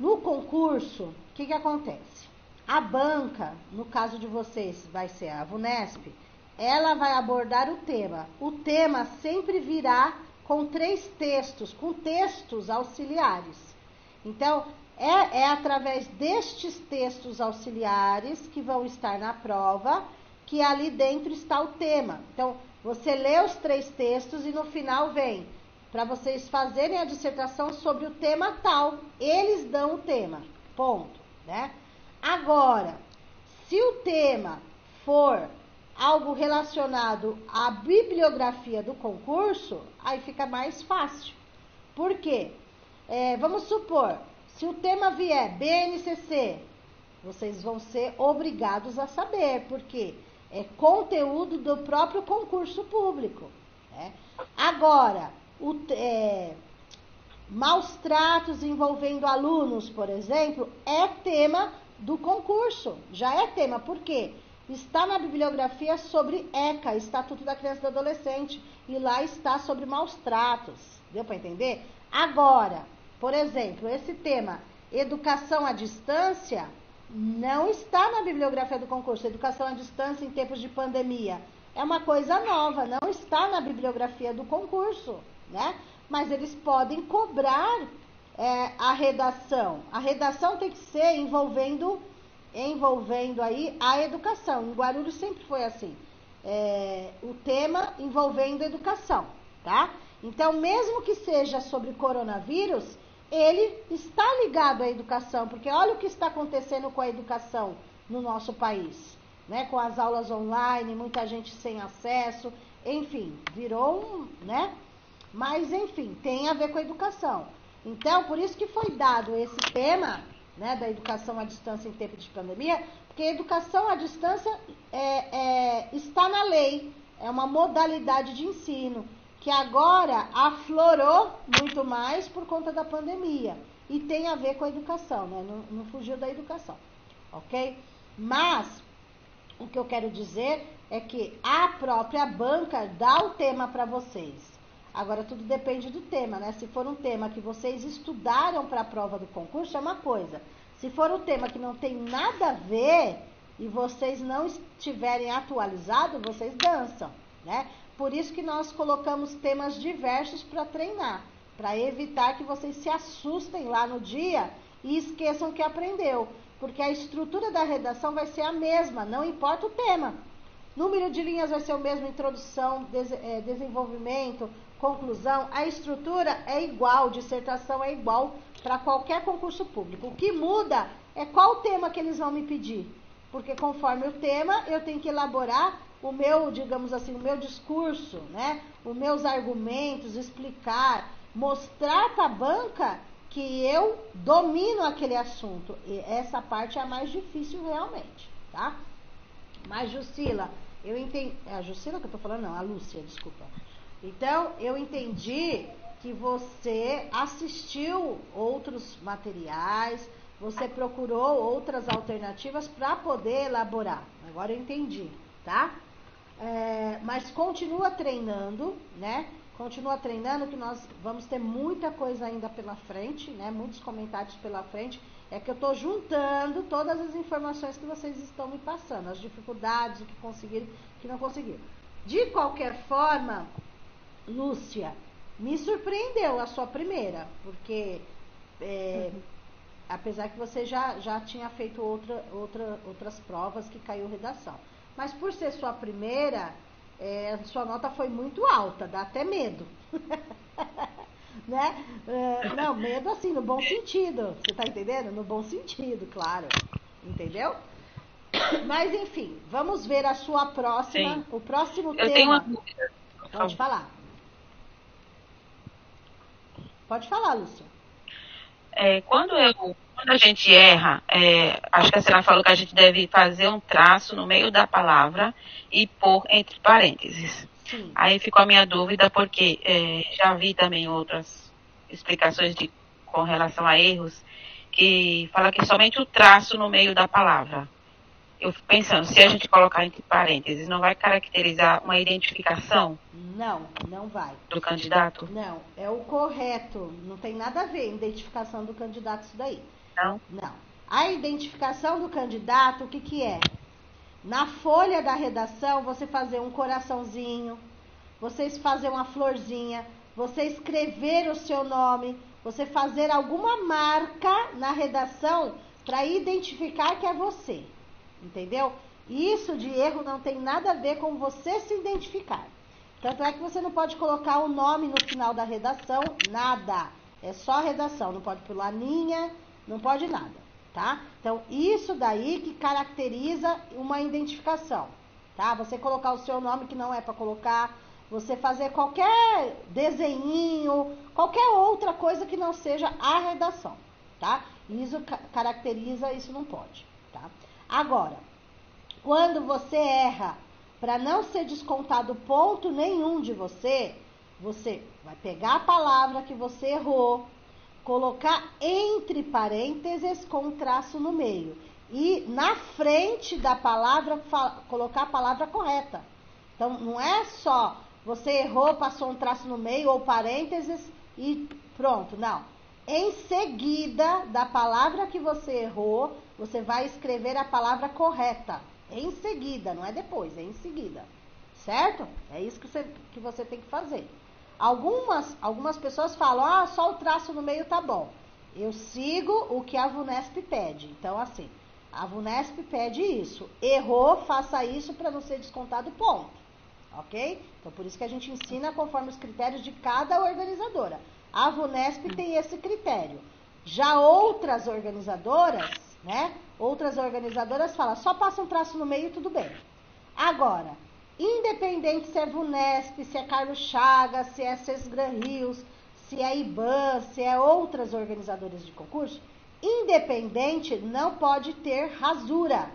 [SPEAKER 1] no concurso, o que acontece? A banca, no caso de vocês, vai ser a VUNESP, ela vai abordar o tema. O tema sempre virá com 3 textos, com textos auxiliares. Então, é através destes textos auxiliares que vão estar na prova, que ali dentro está o tema. Então, você lê os 3 textos e no final vem para vocês fazerem a dissertação sobre o tema tal. Eles dão o tema, ponto, né? Agora, se o tema for algo relacionado à bibliografia do concurso, aí fica mais fácil. Por quê? Vamos supor, se o tema vier BNCC, vocês vão ser obrigados a saber, porque é conteúdo do próprio concurso público, né? Agora, maus tratos envolvendo alunos, por exemplo, é tema do concurso, já é tema, por quê? Está na bibliografia sobre ECA, Estatuto da Criança e do Adolescente, e lá está sobre maus tratos, deu para entender? Agora, por exemplo, esse tema, educação à distância, não está na bibliografia do concurso. Educação à distância em tempos de pandemia é uma coisa nova, não está na bibliografia do concurso, né? Mas eles podem cobrar a redação. A redação tem que ser envolvendo aí a educação. Em Guarulhos sempre foi assim. O tema envolvendo educação, tá? Então, mesmo que seja sobre coronavírus, ele está ligado à educação, porque olha o que está acontecendo com a educação no nosso país, né? Com as aulas online, muita gente sem acesso, enfim, virou né? Mas, enfim, tem a ver com a educação. Então, por isso que foi dado esse tema, né, da educação à distância em tempo de pandemia, porque a educação à distância está na lei, é uma modalidade de ensino, que agora aflorou muito mais por conta da pandemia. E tem a ver com a educação, né? Não fugiu da educação, ok? Mas, o que eu quero dizer é que a própria banca dá o tema para vocês. Agora, tudo depende do tema, né? Se for um tema que vocês estudaram para a prova do concurso, é uma coisa. Se for um tema que não tem nada a ver e vocês não estiverem atualizados, vocês dançam, né? Por isso que nós colocamos temas diversos para treinar, para evitar que vocês se assustem lá no dia e esqueçam o que aprendeu. Porque a estrutura da redação vai ser a mesma, não importa o tema. Número de linhas vai ser o mesmo, introdução, desenvolvimento, conclusão. A estrutura é igual, dissertação é igual para qualquer concurso público. O que muda é qual tema que eles vão me pedir. Porque conforme o tema, eu tenho que elaborar o meu, digamos assim, o meu discurso, né? Os meus argumentos, explicar, mostrar para a banca que eu domino aquele assunto. E essa parte é a mais difícil realmente, tá? Mas, Jucila, eu entendi... É a Jucila que eu tô falando? Não, a Lúcia, desculpa. Então, eu entendi que você assistiu outros materiais, você procurou outras alternativas para poder elaborar. Agora eu entendi, tá? Mas continua treinando, né? Continua treinando, que nós vamos ter muita coisa ainda pela frente, né? Muitos comentários pela frente. É que eu estou juntando todas as informações que vocês estão me passando, as dificuldades, o que conseguiram, o que não conseguiram. De qualquer forma, Lúcia, me surpreendeu a sua primeira, porque apesar que você já tinha feito outras provas que caiu redação. Mas por ser sua primeira, sua nota foi muito alta, dá até medo. Né? Não, medo assim, no bom sentido. Você tá entendendo? No bom sentido, claro. Entendeu? Mas enfim, vamos ver a sua próxima. Sim. O próximo tema.
[SPEAKER 5] Eu tenho uma dúvida.
[SPEAKER 1] Pode falar. Pode falar, Lúcia.
[SPEAKER 5] Quando quando a gente erra, acho que a senhora falou que a gente deve fazer um traço no meio da palavra e pôr entre parênteses.
[SPEAKER 1] Sim.
[SPEAKER 5] Aí ficou a minha dúvida, porque já vi também outras explicações com relação a erros, que fala que somente o traço no meio da palavra. Eu fico pensando, se a gente colocar entre parênteses, não vai caracterizar uma identificação
[SPEAKER 1] Não, não vai.
[SPEAKER 5] do candidato?
[SPEAKER 1] Não, é o correto. Não tem nada a ver identificação do candidato isso daí.
[SPEAKER 5] Não?
[SPEAKER 1] Não. A identificação do candidato, o que que é? Na folha da redação, você fazer um coraçãozinho, você fazer uma florzinha, você escrever o seu nome, você fazer alguma marca na redação para identificar que é você. Entendeu? Isso de erro não tem nada a ver com você se identificar. Tanto é que você não pode colocar o nome no final da redação, nada. É só redação, não pode pular linha, não pode nada, tá? Então, isso daí que caracteriza uma identificação, tá? Você colocar o seu nome que não é para colocar, você fazer qualquer desenhinho, qualquer outra coisa que não seja a redação, tá? Isso caracteriza, isso não pode, tá? Agora, quando você erra, para não ser descontado ponto nenhum de você, você vai pegar a palavra que você errou, colocar entre parênteses com um traço no meio. E na frente da palavra, colocar a palavra correta. Então, não é só você errou, passou um traço no meio ou parênteses e pronto, não. Em seguida da palavra que você errou, você vai escrever a palavra correta. Em seguida, não é depois, é em seguida. Certo? É isso que você tem que fazer. Algumas pessoas falam, só o traço no meio tá bom. Eu sigo o que a VUNESP pede. Então, assim, a VUNESP pede isso. Errou, faça isso para não ser descontado ponto. Ok? Então, por isso que a gente ensina conforme os critérios de cada organizadora. A VUNESP tem esse critério. Já outras organizadoras, né? Outras organizadoras falam, só passa um traço no meio, tudo bem. Agora, independente se é VUNESP, se é Carlos Chagas, se é Sesgran Rios, se é IBAN, se é outras organizadoras de concurso, independente não pode ter rasura.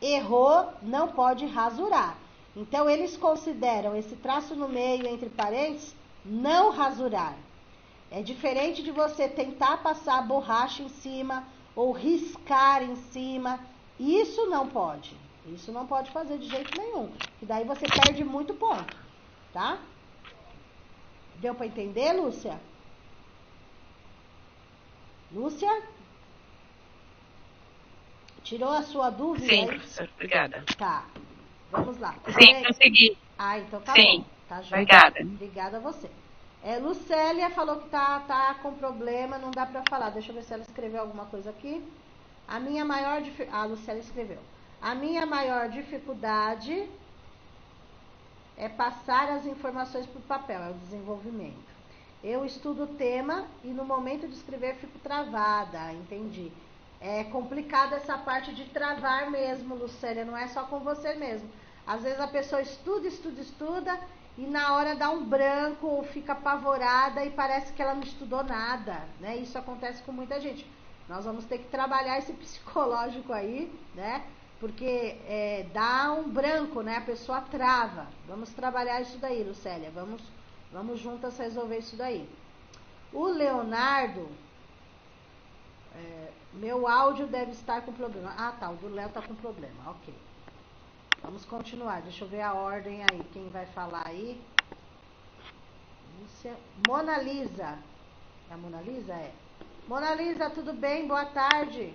[SPEAKER 1] Errou, não pode rasurar. Então, eles consideram esse traço no meio, entre parênteses, não rasurar. É diferente de você tentar passar borracha em cima ou riscar em cima. Isso não pode. Isso não pode fazer de jeito nenhum. E daí você perde muito ponto, tá? Deu para entender, Lúcia? Lúcia? Tirou a sua dúvida?
[SPEAKER 5] Sim,
[SPEAKER 1] aí?
[SPEAKER 5] professor, obrigada.
[SPEAKER 1] Tá. Vamos lá.
[SPEAKER 5] Sim, consegui.
[SPEAKER 1] Então tá
[SPEAKER 5] Sim.
[SPEAKER 1] bom. Tá joia.
[SPEAKER 5] Obrigada.
[SPEAKER 1] Obrigada a você. Lucélia falou que tá com problema, não dá para falar. Deixa eu ver se ela escreveu alguma coisa aqui. A Lucélia escreveu. A minha maior dificuldade é passar as informações para o papel, é o desenvolvimento. Eu estudo o tema e no momento de escrever fico travada, entendi. É complicado essa parte de travar mesmo, Lucélia, não é só com você mesmo. Às vezes a pessoa estuda e na hora dá um branco ou fica apavorada e parece que ela não estudou nada, né? Isso acontece com muita gente. Nós vamos ter que trabalhar esse psicológico aí, né? Porque dá um branco, né? A pessoa trava. Vamos trabalhar isso daí, Lucélia. Vamos juntas resolver isso daí. O Leonardo, meu áudio deve estar com problema. Tá, o do Léo tá com problema, ok. Vamos continuar, deixa eu ver a ordem aí, quem vai falar aí. Mona Lisa. É a Mona Lisa? Mona Lisa, tudo bem? Boa tarde.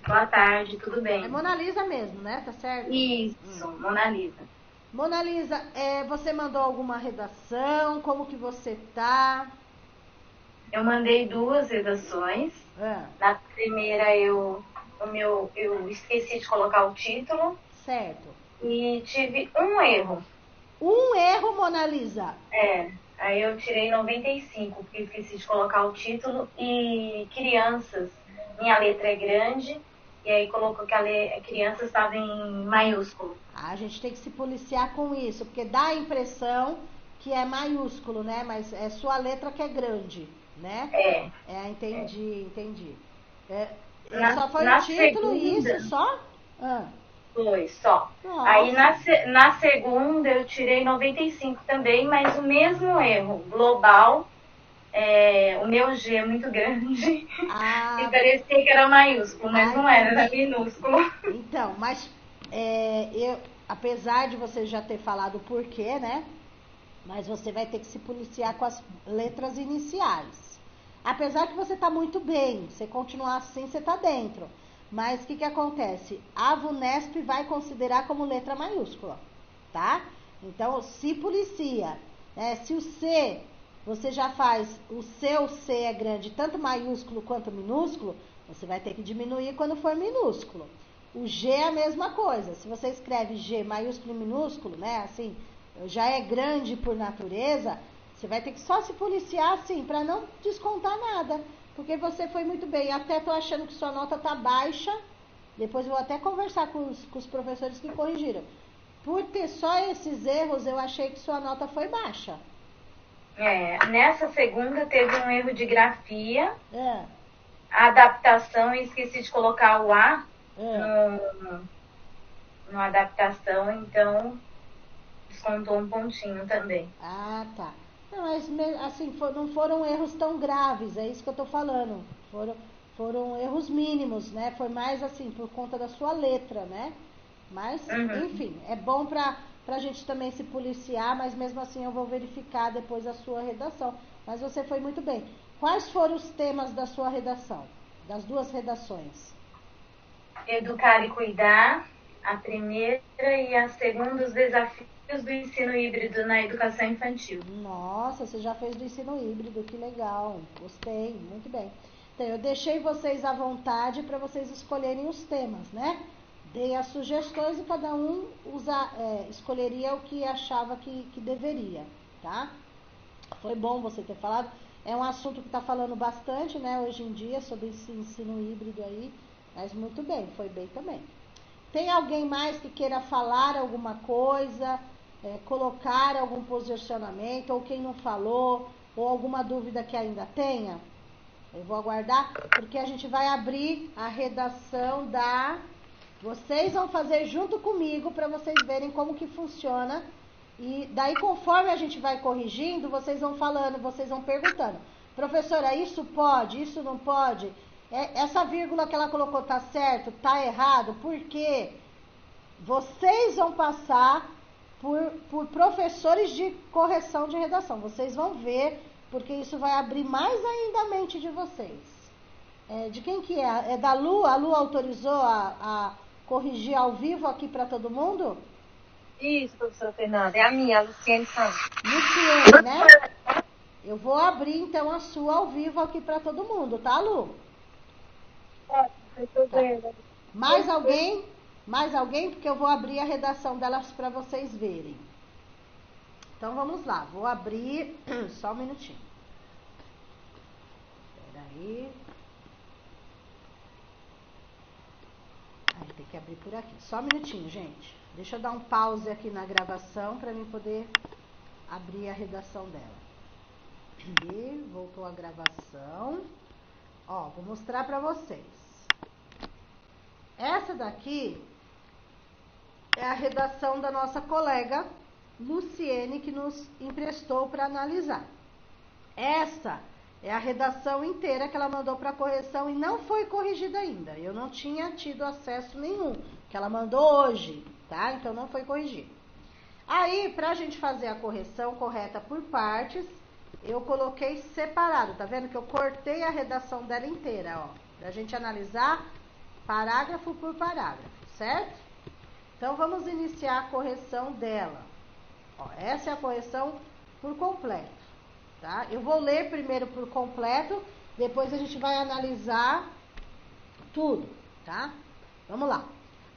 [SPEAKER 6] Boa tarde, tudo bem?
[SPEAKER 1] É Mona Lisa mesmo, né? Tá certo?
[SPEAKER 6] Isso, Mona Lisa.
[SPEAKER 1] Mona Lisa, você mandou alguma redação? Como que você tá?
[SPEAKER 6] Eu mandei 2 redações. Na primeira eu esqueci de colocar o título.
[SPEAKER 1] Certo.
[SPEAKER 6] E tive um erro.
[SPEAKER 1] Um erro, Mona Lisa?
[SPEAKER 6] Aí eu tirei 95, porque esqueci de colocar o título. E crianças, minha letra é grande, e aí colocou que a criança estava em maiúsculo.
[SPEAKER 1] A gente tem que se policiar com isso, porque dá a impressão que é maiúsculo, né? Mas é sua letra que é grande, né? Entendi. Só foi
[SPEAKER 6] na
[SPEAKER 1] o título e
[SPEAKER 6] segunda,
[SPEAKER 1] isso só?
[SPEAKER 6] foi só.
[SPEAKER 1] Nossa.
[SPEAKER 6] Aí na segunda eu tirei 95 também, mas o mesmo erro. Global, o meu G é muito grande. E parecia que era maiúsculo, mas não era minúsculo.
[SPEAKER 1] Então, mas apesar de você já ter falado o porquê, né? Mas você vai ter que se policiar com as letras iniciais. Apesar que você está muito bem, você continuar assim, você está dentro. Mas o que acontece? A VUNESP vai considerar como letra maiúscula, tá? Então, se policia. Se o C, você já faz, o seu C é grande, tanto maiúsculo quanto minúsculo, você vai ter que diminuir quando for minúsculo. O G é a mesma coisa. Se você escreve G maiúsculo e minúsculo, né? Assim, já é grande por natureza, você vai ter que só se policiar assim, para não descontar nada. Porque você foi muito bem. Até tô achando que sua nota tá baixa. Depois eu vou até conversar com os professores que corrigiram. Por ter só esses erros, eu achei que sua nota foi baixa.
[SPEAKER 6] Nessa segunda teve um erro de grafia. A adaptação, eu esqueci de colocar o A no adaptação, então descontou um pontinho também.
[SPEAKER 1] Ah, tá. Não, mas assim, não foram erros tão graves, é isso que eu tô falando. Foram erros mínimos, né? Foi mais assim, por conta da sua letra, né? Mas, enfim, é bom pra gente também se policiar, mas mesmo assim eu vou verificar depois a sua redação. Mas você foi muito bem. Quais foram os temas da sua redação? Das duas redações?
[SPEAKER 6] Educar e cuidar, a primeira, e a segunda, os desafios do ensino híbrido na educação infantil.
[SPEAKER 1] Nossa, você já fez do ensino híbrido, que legal. Gostei, muito bem. Então, eu deixei vocês à vontade para vocês escolherem os temas, né? Dei as sugestões e cada um escolheria o que achava que deveria, tá? Foi bom você ter falado. É um assunto que está falando bastante, né, hoje em dia, sobre esse ensino híbrido aí. Mas muito bem, foi bem também. Tem alguém mais que queira falar alguma coisa, colocar algum posicionamento, ou quem não falou, ou alguma dúvida que ainda tenha? Eu vou aguardar, porque a gente vai abrir a redação Vocês vão fazer junto comigo para vocês verem como que funciona. E daí, conforme a gente vai corrigindo, vocês vão falando, vocês vão perguntando. Professora, isso pode, isso não pode? Essa vírgula que ela colocou tá certo, tá errado? Por quê? Vocês vão passar por professores de correção de redação. Vocês vão ver, porque isso vai abrir mais ainda a mente de vocês. De quem que é? É da Lu? A Lu autorizou a corrigir ao vivo aqui para todo mundo?
[SPEAKER 2] Isso, professora Fernanda. É a minha, a Luciene Santos.
[SPEAKER 1] Luciene, né? Eu vou abrir, então, a sua ao vivo aqui para todo mundo, tá, Lu?
[SPEAKER 2] Tá.
[SPEAKER 1] Mais alguém? Mais alguém? Porque eu vou abrir a redação delas para vocês verem. Então, vamos lá. Vou abrir... Só um minutinho. Espera aí. Tem que abrir por aqui. Só um minutinho, gente. Deixa eu dar um pause aqui na gravação para mim poder abrir a redação dela. E voltou a gravação. Ó, vou mostrar para vocês. Essa daqui é a redação da nossa colega Luciene, que nos emprestou para analisar. Essa é a redação inteira que ela mandou para correção e não foi corrigida ainda. Eu não tinha tido acesso nenhum, que ela mandou hoje, tá? Então não foi corrigido. Aí, para a gente fazer a correção correta por partes, eu coloquei separado. Tá vendo que eu cortei a redação dela inteira, ó. Pra gente analisar parágrafo por parágrafo, certo? Então, vamos iniciar a correção dela. Ó, essa é a correção por completo, tá? Eu vou ler primeiro por completo, depois a gente vai analisar tudo, tá? Vamos lá.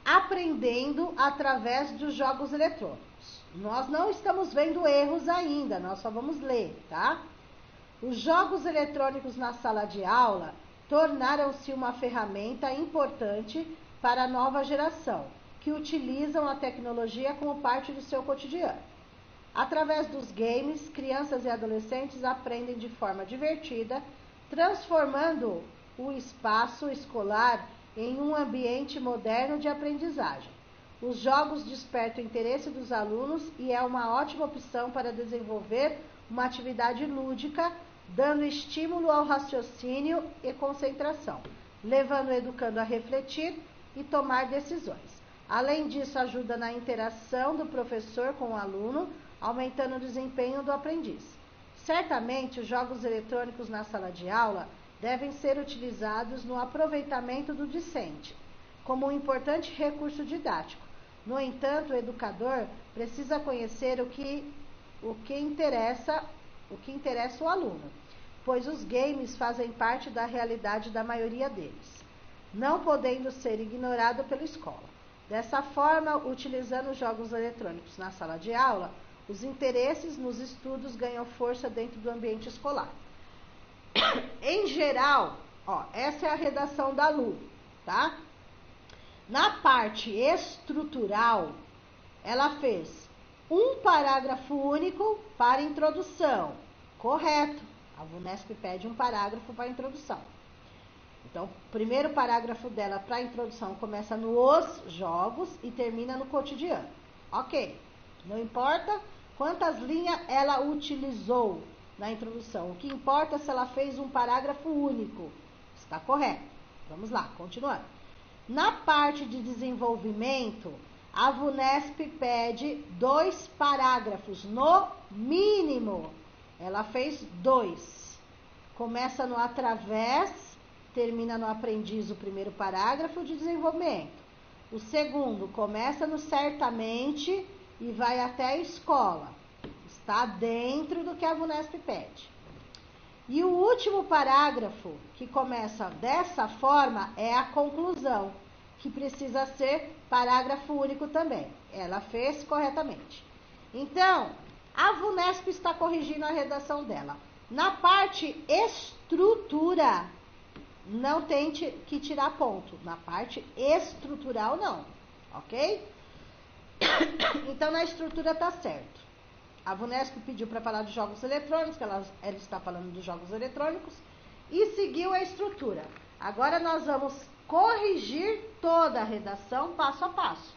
[SPEAKER 1] Aprendendo através dos jogos eletrônicos. Nós não estamos vendo erros ainda, nós só vamos ler, tá? Os jogos eletrônicos na sala de aula tornaram-se uma ferramenta importante para a nova geração, que utilizam a tecnologia como parte do seu cotidiano. Através dos games, crianças e adolescentes aprendem de forma divertida, transformando o espaço escolar em um ambiente moderno de aprendizagem. Os jogos despertam o interesse dos alunos e é uma ótima opção para desenvolver uma atividade lúdica, dando estímulo ao raciocínio e concentração, levando o educando a refletir e tomar decisões. Além disso, ajuda na interação do professor com o aluno, aumentando o desempenho do aprendiz. Certamente, os jogos eletrônicos na sala de aula devem ser utilizados no aproveitamento do discente, como um importante recurso didático. No entanto, o educador precisa conhecer o que interessa o aluno, pois os games fazem parte da realidade da maioria deles, não podendo ser ignorado pela escola. Dessa forma, utilizando os jogos eletrônicos na sala de aula, os interesses nos estudos ganham força dentro do ambiente escolar. Em geral, essa é a redação da Lu, tá? Na parte estrutural, ela fez um parágrafo único para introdução. Correto. A VUNESP pede um parágrafo para introdução. Então, o primeiro parágrafo dela para introdução começa nos jogos e termina no cotidiano. Ok. Não importa quantas linhas ela utilizou na introdução. O que importa é se ela fez um parágrafo único. Está correto. Vamos lá, continuando. Na parte de desenvolvimento, a VUNESP pede 2 parágrafos, no mínimo. Ela fez 2. Começa no através, termina no aprendiz o primeiro parágrafo de desenvolvimento. O segundo começa no certamente e vai até a escola. Está dentro do que a VUNESP pede. E o último parágrafo, que começa dessa forma, é a conclusão, que precisa ser parágrafo único também. Ela fez corretamente. Então, a VUNESP está corrigindo a redação dela. Na parte estrutura, não tem que tirar ponto. Na parte estrutural, não. Ok? Então, na estrutura está certo. A VUNESP pediu para falar de jogos eletrônicos, que ela está falando dos jogos eletrônicos, e seguiu a estrutura. Agora nós vamos corrigir toda a redação passo a passo.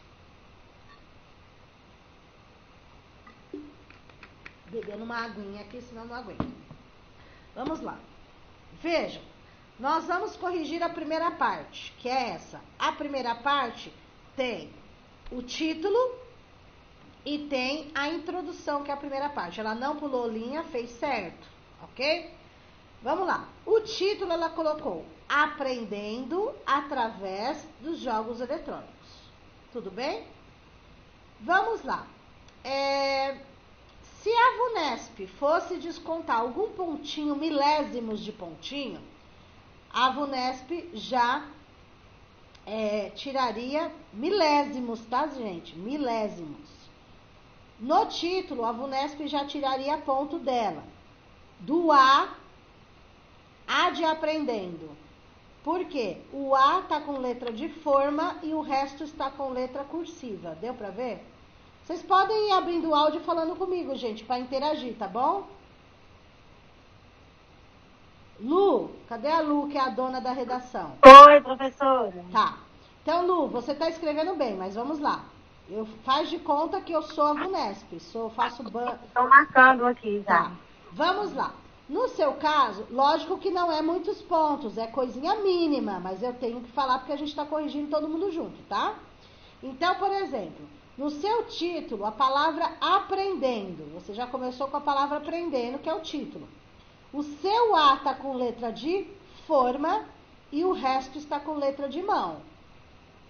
[SPEAKER 1] Bebendo uma aguinha aqui, senão não aguento. Vamos lá. Vejam, nós vamos corrigir a primeira parte, que é essa. A primeira parte tem o título e tem a introdução, que é a primeira parte. Ela não pulou linha, fez certo, ok? Vamos lá. O título ela colocou Aprendendo através dos jogos eletrônicos. Tudo bem? Vamos lá. Se a VUNESP fosse descontar algum pontinho, milésimos de pontinho, a VUNESP já tiraria milésimos, tá, gente? Milésimos. No título, a VUNESP já tiraria ponto dela. Do A de aprendendo. Por quê? O A está com letra de forma e o resto está com letra cursiva. Deu para ver? Vocês podem ir abrindo o áudio e falando comigo, gente, para interagir, tá bom? Lu, cadê a Lu, que é a dona da redação?
[SPEAKER 2] Oi, professora.
[SPEAKER 1] Tá. Então, Lu, você está escrevendo bem, mas vamos lá. Faz de conta que eu sou a VUNESP, faço banco.
[SPEAKER 2] Estou marcando aqui já.
[SPEAKER 1] Tá. Vamos lá. No seu caso, lógico que não é muitos pontos, é coisinha mínima, mas eu tenho que falar porque a gente está corrigindo todo mundo junto, tá? Então, por exemplo, no seu título, a palavra aprendendo, você já começou com a palavra aprendendo, que é o título. O seu A está com letra de forma e o resto está com letra de mão.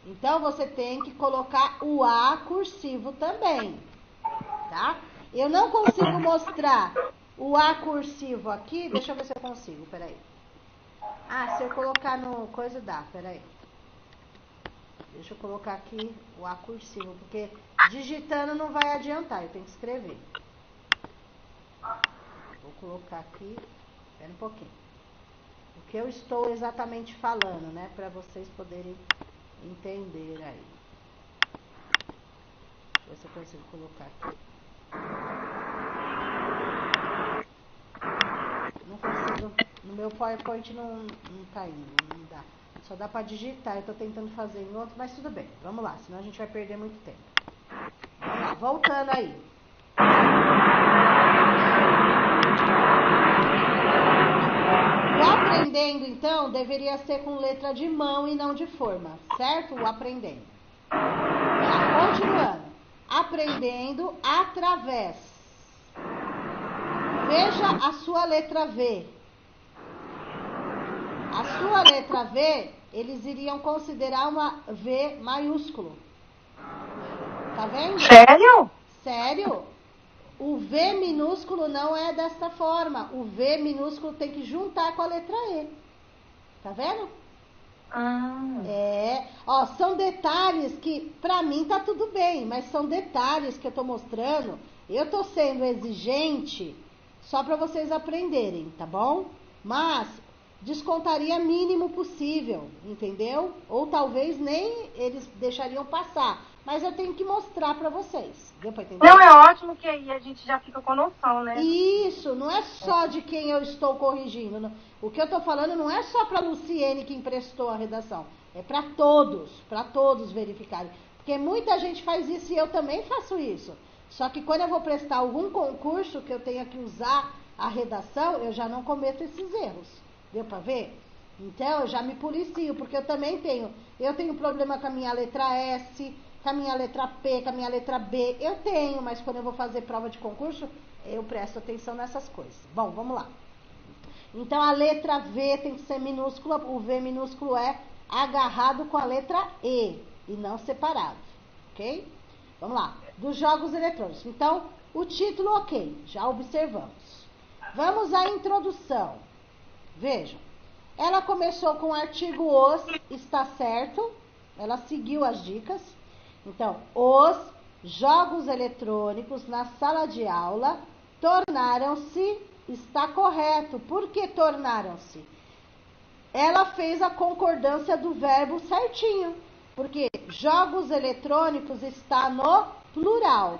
[SPEAKER 1] Então, você tem que colocar o A cursivo também, tá? Eu não consigo mostrar o A cursivo aqui. Deixa eu ver se eu consigo, peraí. Se eu colocar no coisa dá, peraí. Deixa eu colocar aqui o A cursivo, porque digitando não vai adiantar, eu tenho que escrever. Vou colocar aqui, espera um pouquinho. O que eu estou exatamente falando, né, para vocês poderem entender aí. Deixa eu ver se eu consigo colocar aqui. No meu PowerPoint não tá indo, não dá. Só dá para digitar, eu tô tentando fazer em outro, mas tudo bem. Vamos lá, senão a gente vai perder muito tempo. Vamos lá, voltando aí. O aprendendo, então, deveria ser com letra de mão e não de forma, certo? O aprendendo. Tá, continuando. Aprendendo através. Veja a sua letra V. A sua letra V, eles iriam considerar uma V maiúsculo. Tá vendo?
[SPEAKER 2] Sério?
[SPEAKER 1] Sério? O V minúsculo não é dessa forma. O V minúsculo tem que juntar com a letra E. Tá vendo? Ó, são detalhes que pra mim tá tudo bem, mas são detalhes que eu tô mostrando. Eu tô sendo exigente só pra vocês aprenderem, tá bom? Mas descontaria mínimo possível, entendeu? Ou talvez nem eles deixariam passar. Mas eu tenho que mostrar pra vocês. Deu pra entender?
[SPEAKER 2] Não, é ótimo que aí a gente já fica com noção, né?
[SPEAKER 1] Isso, não é só de quem eu estou corrigindo. O que eu tô falando não é só pra Luciene que emprestou a redação. É pra todos verificarem. Porque muita gente faz isso e eu também faço isso. Só que quando eu vou prestar algum concurso que eu tenha que usar a redação, eu já não cometo esses erros. Deu pra ver? Então, eu já me policio, porque eu também tenho problema com a minha letra S, com a minha letra P, com a minha letra B. Eu tenho, mas quando eu vou fazer prova de concurso, eu presto atenção nessas coisas. Bom, vamos lá. Então, a letra V tem que ser minúscula, o V minúsculo é agarrado com a letra E, e não separado, ok? Vamos lá. Dos jogos eletrônicos. Então, o título, ok, já observamos. Vamos à introdução. Vejam, ela começou com o artigo os, está certo? Ela seguiu as dicas. Então, os jogos eletrônicos na sala de aula tornaram-se, está correto. Por que tornaram-se? Ela fez a concordância do verbo certinho, porque jogos eletrônicos está no plural.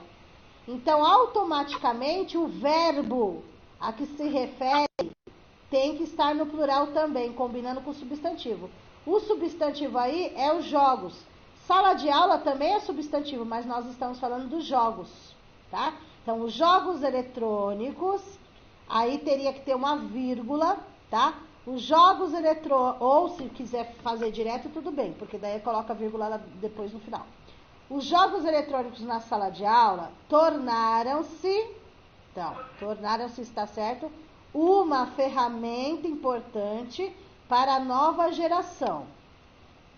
[SPEAKER 1] Então, automaticamente, o verbo a que se refere tem que estar no plural também, combinando com o substantivo. O substantivo aí é os jogos. Sala de aula também é substantivo, mas nós estamos falando dos jogos, tá? Então, os jogos eletrônicos, aí teria que ter uma vírgula, tá? Os jogos eletrônicos, ou se quiser fazer direto, tudo bem, porque daí coloca a vírgula depois no final. Os jogos eletrônicos na sala de aula tornaram-se, então, tornaram-se, está certo? Uma ferramenta importante para a nova geração,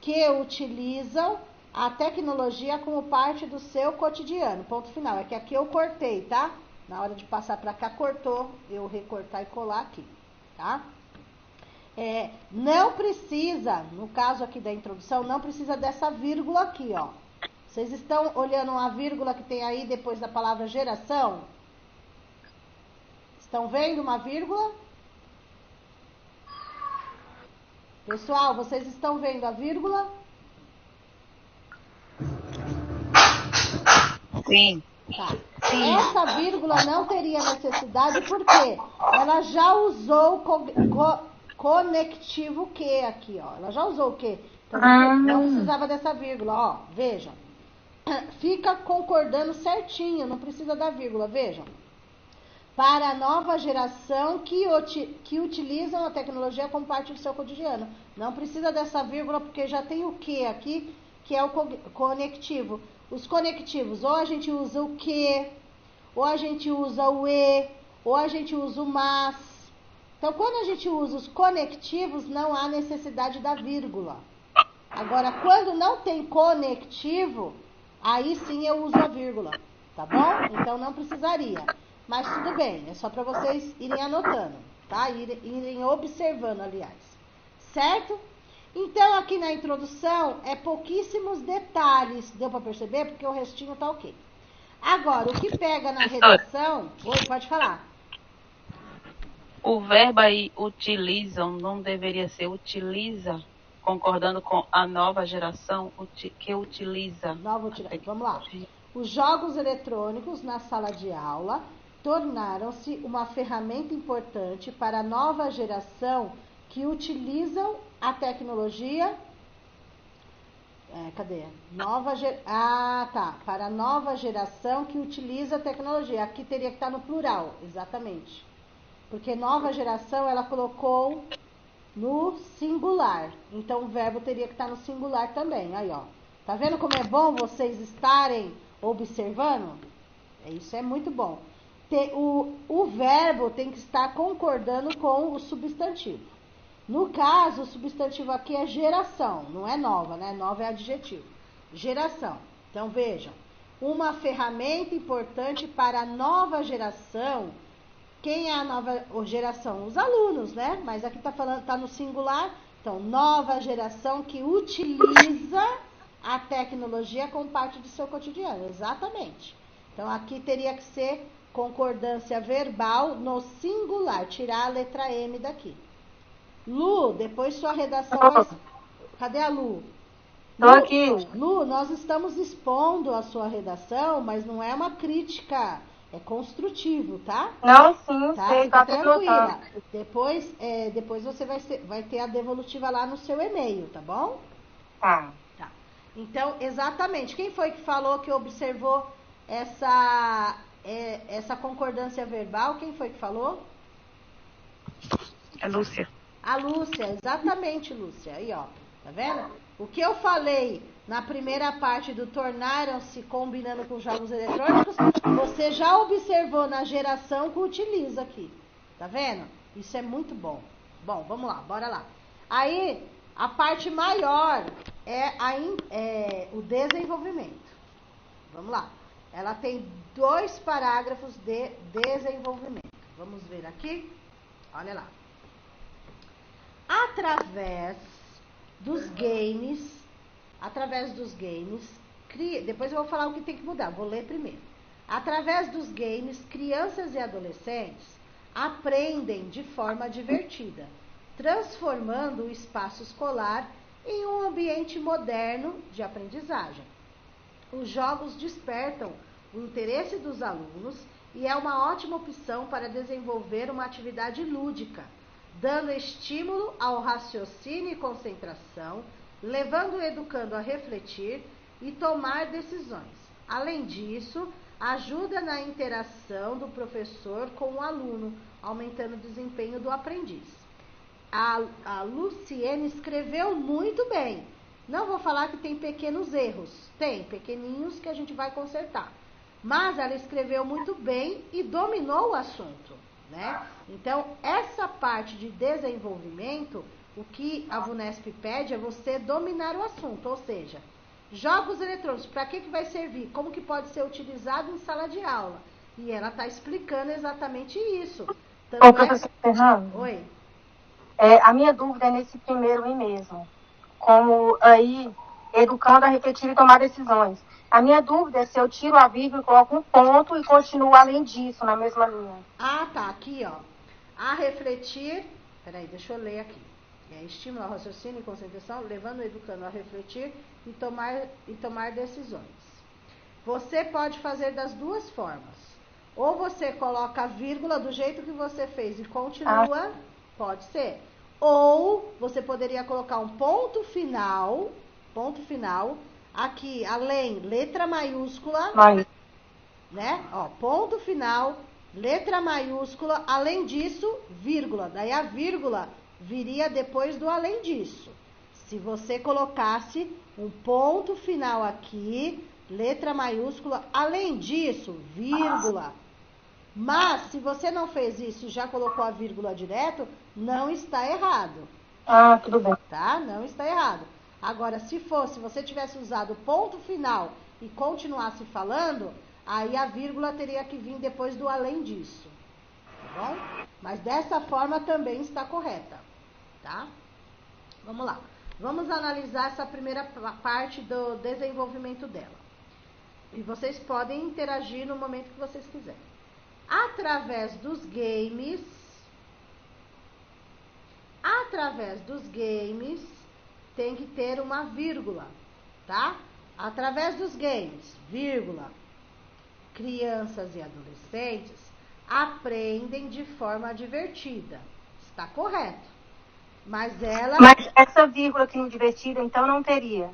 [SPEAKER 1] que utilizam a tecnologia como parte do seu cotidiano. Ponto final. É que aqui eu cortei, tá? Na hora de passar para cá, cortou. Eu recortar e colar aqui, tá? Não precisa, no caso aqui da introdução, não precisa dessa vírgula aqui, ó. Vocês estão olhando uma vírgula que tem aí depois da palavra geração? Estão vendo uma vírgula? Pessoal, vocês estão vendo a vírgula?
[SPEAKER 5] Sim.
[SPEAKER 1] Tá. Essa vírgula não teria necessidade porque ela já usou o conectivo que aqui, ó. Ela já usou o que? Então, não precisava dessa vírgula, ó. Vejam. Fica concordando certinho, não precisa da vírgula, vejam. Para a nova geração que utilizam a tecnologia como parte do seu cotidiano. Não precisa dessa vírgula, porque já tem o que aqui, que é o conectivo. Os conectivos, ou a gente usa o que, ou a gente usa o e, ou a gente usa o mas. Então, quando a gente usa os conectivos, não há necessidade da vírgula. Agora, quando não tem conectivo, aí sim eu uso a vírgula, tá bom? Então, não precisaria. Mas tudo bem, é só para vocês irem anotando, tá? Irem observando, aliás. Certo? Então, aqui na introdução, é pouquíssimos detalhes. Deu para perceber? Porque o restinho tá ok. Agora, o que pega na redação... Oi, pode falar.
[SPEAKER 5] O verbo aí, utilizam, não deveria ser utiliza, concordando com a nova geração que utiliza.
[SPEAKER 1] Vamos lá. Os jogos eletrônicos na sala de aula tornaram-se uma ferramenta importante para a nova geração que utilizam a tecnologia. Cadê? Para a nova geração que utiliza a tecnologia. Aqui teria que estar no plural, exatamente. Porque nova geração ela colocou no singular. Então o verbo teria que estar no singular também. Aí, ó. Tá vendo como é bom vocês estarem observando? Isso é muito bom. O verbo tem que estar concordando com o substantivo. No caso, o substantivo aqui é geração, não é nova, né? Nova é adjetivo. Geração. Então, vejam. Uma ferramenta importante para a nova geração. Quem é a nova geração? Os alunos, né? Mas aqui tá no singular. Então, nova geração que utiliza a tecnologia como parte do seu cotidiano. Exatamente. Então, aqui teria que ser concordância verbal no singular. Tirar a letra M daqui. Lu, depois sua redação vai... Cadê a Lu?
[SPEAKER 2] Tô aqui.
[SPEAKER 1] Lu, nós estamos expondo a sua redação, mas não é uma crítica, é construtivo, tá?
[SPEAKER 2] Não, sim,
[SPEAKER 1] tá?
[SPEAKER 2] sei,
[SPEAKER 1] Fica
[SPEAKER 2] tá
[SPEAKER 1] tranquila. Depois você vai ter a devolutiva lá no seu e-mail, tá bom?
[SPEAKER 2] Tá.
[SPEAKER 1] Então, exatamente. Quem foi que falou que observou essa concordância verbal? Quem foi que falou?
[SPEAKER 5] É Lúcia.
[SPEAKER 1] A Lúcia, exatamente, Lúcia. Aí, ó, tá vendo? O que eu falei na primeira parte do tornaram-se combinando com jogos eletrônicos, você já observou na geração que utiliza aqui. Tá vendo? Isso é muito bom. Bom, vamos lá, bora lá. Aí, a parte maior é o desenvolvimento. Vamos lá. Ela tem 2 parágrafos de desenvolvimento. Vamos ver aqui. Olha lá. Através dos games, depois eu vou falar o que tem que mudar, vou ler primeiro. Através dos games, crianças e adolescentes aprendem de forma divertida, transformando o espaço escolar em um ambiente moderno de aprendizagem. Os jogos despertam o interesse dos alunos e é uma ótima opção para desenvolver uma atividade lúdica, dando estímulo ao raciocínio e concentração, levando o educando a refletir e tomar decisões. Além disso, ajuda na interação do professor com o aluno, aumentando o desempenho do aprendiz. A Luciene escreveu muito bem. Não vou falar que tem pequenos erros. Tem, pequeninhos que a gente vai consertar. Mas ela escreveu muito bem e dominou o assunto, né? Então, essa parte de desenvolvimento, o que a VUNESP pede é você dominar o assunto, ou seja, jogos eletrônicos, para que vai servir? Como que pode ser utilizado em sala de aula? E ela está explicando exatamente isso.
[SPEAKER 2] Ô, professor Fernando.
[SPEAKER 1] Oi.
[SPEAKER 2] A minha dúvida é nesse primeiro I mesmo. Como aí, educando a refletir e tomar decisões. A minha dúvida é se eu tiro a vírgula, coloco um ponto e continuo além disso, na mesma linha.
[SPEAKER 1] Ah, tá. Aqui, ó. A refletir... Peraí, deixa eu ler aqui. Estímulo ao raciocínio e concentração, levando o educando a refletir e tomar decisões. Você pode fazer das 2 formas. Ou você coloca a vírgula do jeito que você fez e continua, pode ser. Ou você poderia colocar um ponto final, aqui, além, letra maiúscula, né? Ó, ponto final, letra maiúscula, além disso, vírgula. Daí a vírgula viria depois do além disso. Se você colocasse um ponto final aqui, letra maiúscula, além disso, vírgula. Mas, se você não fez isso e já colocou a vírgula direto, não está errado.
[SPEAKER 2] Tudo bem.
[SPEAKER 1] Tá? Não está errado. Agora, se você tivesse usado ponto final e continuasse falando, aí a vírgula teria que vir depois do além disso. Tá bom? Mas dessa forma também está correta. Tá? Vamos lá. Vamos analisar essa primeira parte do desenvolvimento dela. E vocês podem interagir no momento que vocês quiserem. Através dos games, tem que ter uma vírgula, tá? Através dos games, vírgula, crianças e adolescentes aprendem de forma divertida. Está correto. Mas
[SPEAKER 2] essa vírgula aqui no divertida, então, não teria.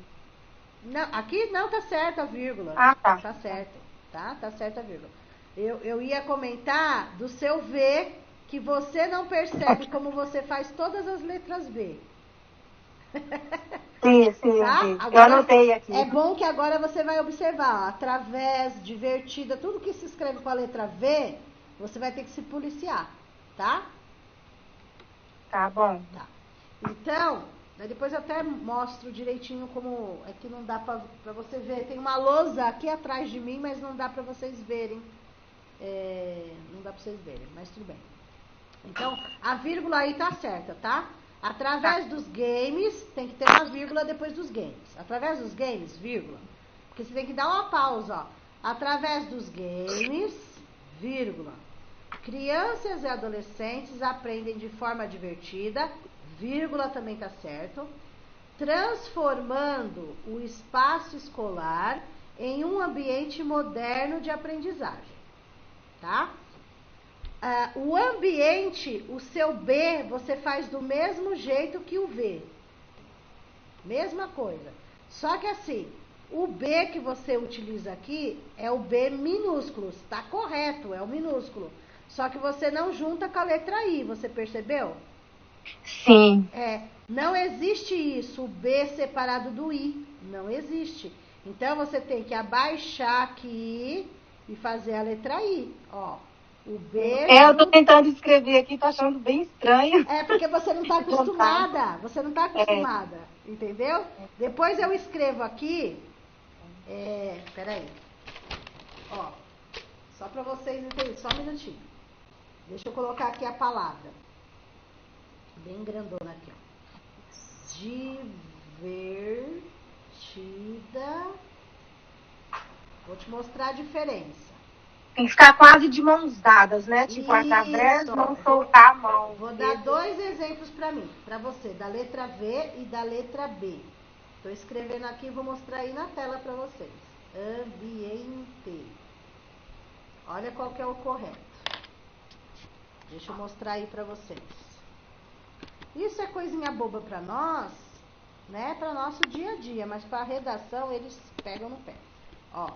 [SPEAKER 1] Não, aqui não tá certo a vírgula.
[SPEAKER 2] Ah, tá.
[SPEAKER 1] Tá certo, tá? Tá certo a vírgula. Eu ia comentar do seu V, que você não percebe como você faz todas as letras V.
[SPEAKER 2] Sim,
[SPEAKER 1] Tá?
[SPEAKER 2] sim.
[SPEAKER 1] Agora,
[SPEAKER 2] eu anotei aqui.
[SPEAKER 1] é bom que agora você vai observar, ó, através, divertida, tudo que se escreve com a letra V, você vai ter que se policiar, tá?
[SPEAKER 2] Tá bom.
[SPEAKER 1] Tá. Então, depois eu até mostro direitinho como é que não dá pra você ver. Tem uma lousa aqui atrás de mim, mas não dá pra vocês verem. Não dá pra vocês verem, mas tudo bem. Então, a vírgula aí tá certa, tá? Através dos games, tem que ter uma vírgula depois dos games. Através dos games, vírgula. Porque você tem que dar uma pausa, ó. Através dos games, vírgula. Crianças e adolescentes aprendem de forma divertida, vírgula também tá certo, transformando o espaço escolar em um ambiente moderno de aprendizagem, tá? O ambiente, o seu B, você faz do mesmo jeito que o V. Mesma coisa. Só que assim, o B que você utiliza aqui é o B minúsculo. Está correto, é o minúsculo. Só que você não junta com a letra I, você percebeu?
[SPEAKER 2] Sim.
[SPEAKER 1] Não existe isso, o B separado do I. Não existe. Então, você tem que abaixar aqui e fazer a letra I, ó. O B...
[SPEAKER 2] eu tô tentando escrever aqui, tô achando bem estranho.
[SPEAKER 1] Porque você não tá acostumada. Você não tá acostumada, entendeu? Depois eu escrevo aqui... peraí. Ó, só pra vocês entenderem, só um minutinho. Deixa eu colocar aqui a palavra. Bem grandona aqui, ó. Divertida. Vou te mostrar a diferença.
[SPEAKER 2] Tem que ficar quase de mãos dadas, né? Tipo, através, não soltar a mão.
[SPEAKER 1] Vou dar 2 exemplos para mim, para você, da letra V e da letra B. Estou escrevendo aqui e vou mostrar aí na tela para vocês. Ambiente. Olha qual que é o correto. Deixa eu mostrar aí para vocês. Isso é coisinha boba para nós, né? Para nosso dia a dia, mas para a redação eles pegam no pé. Ó,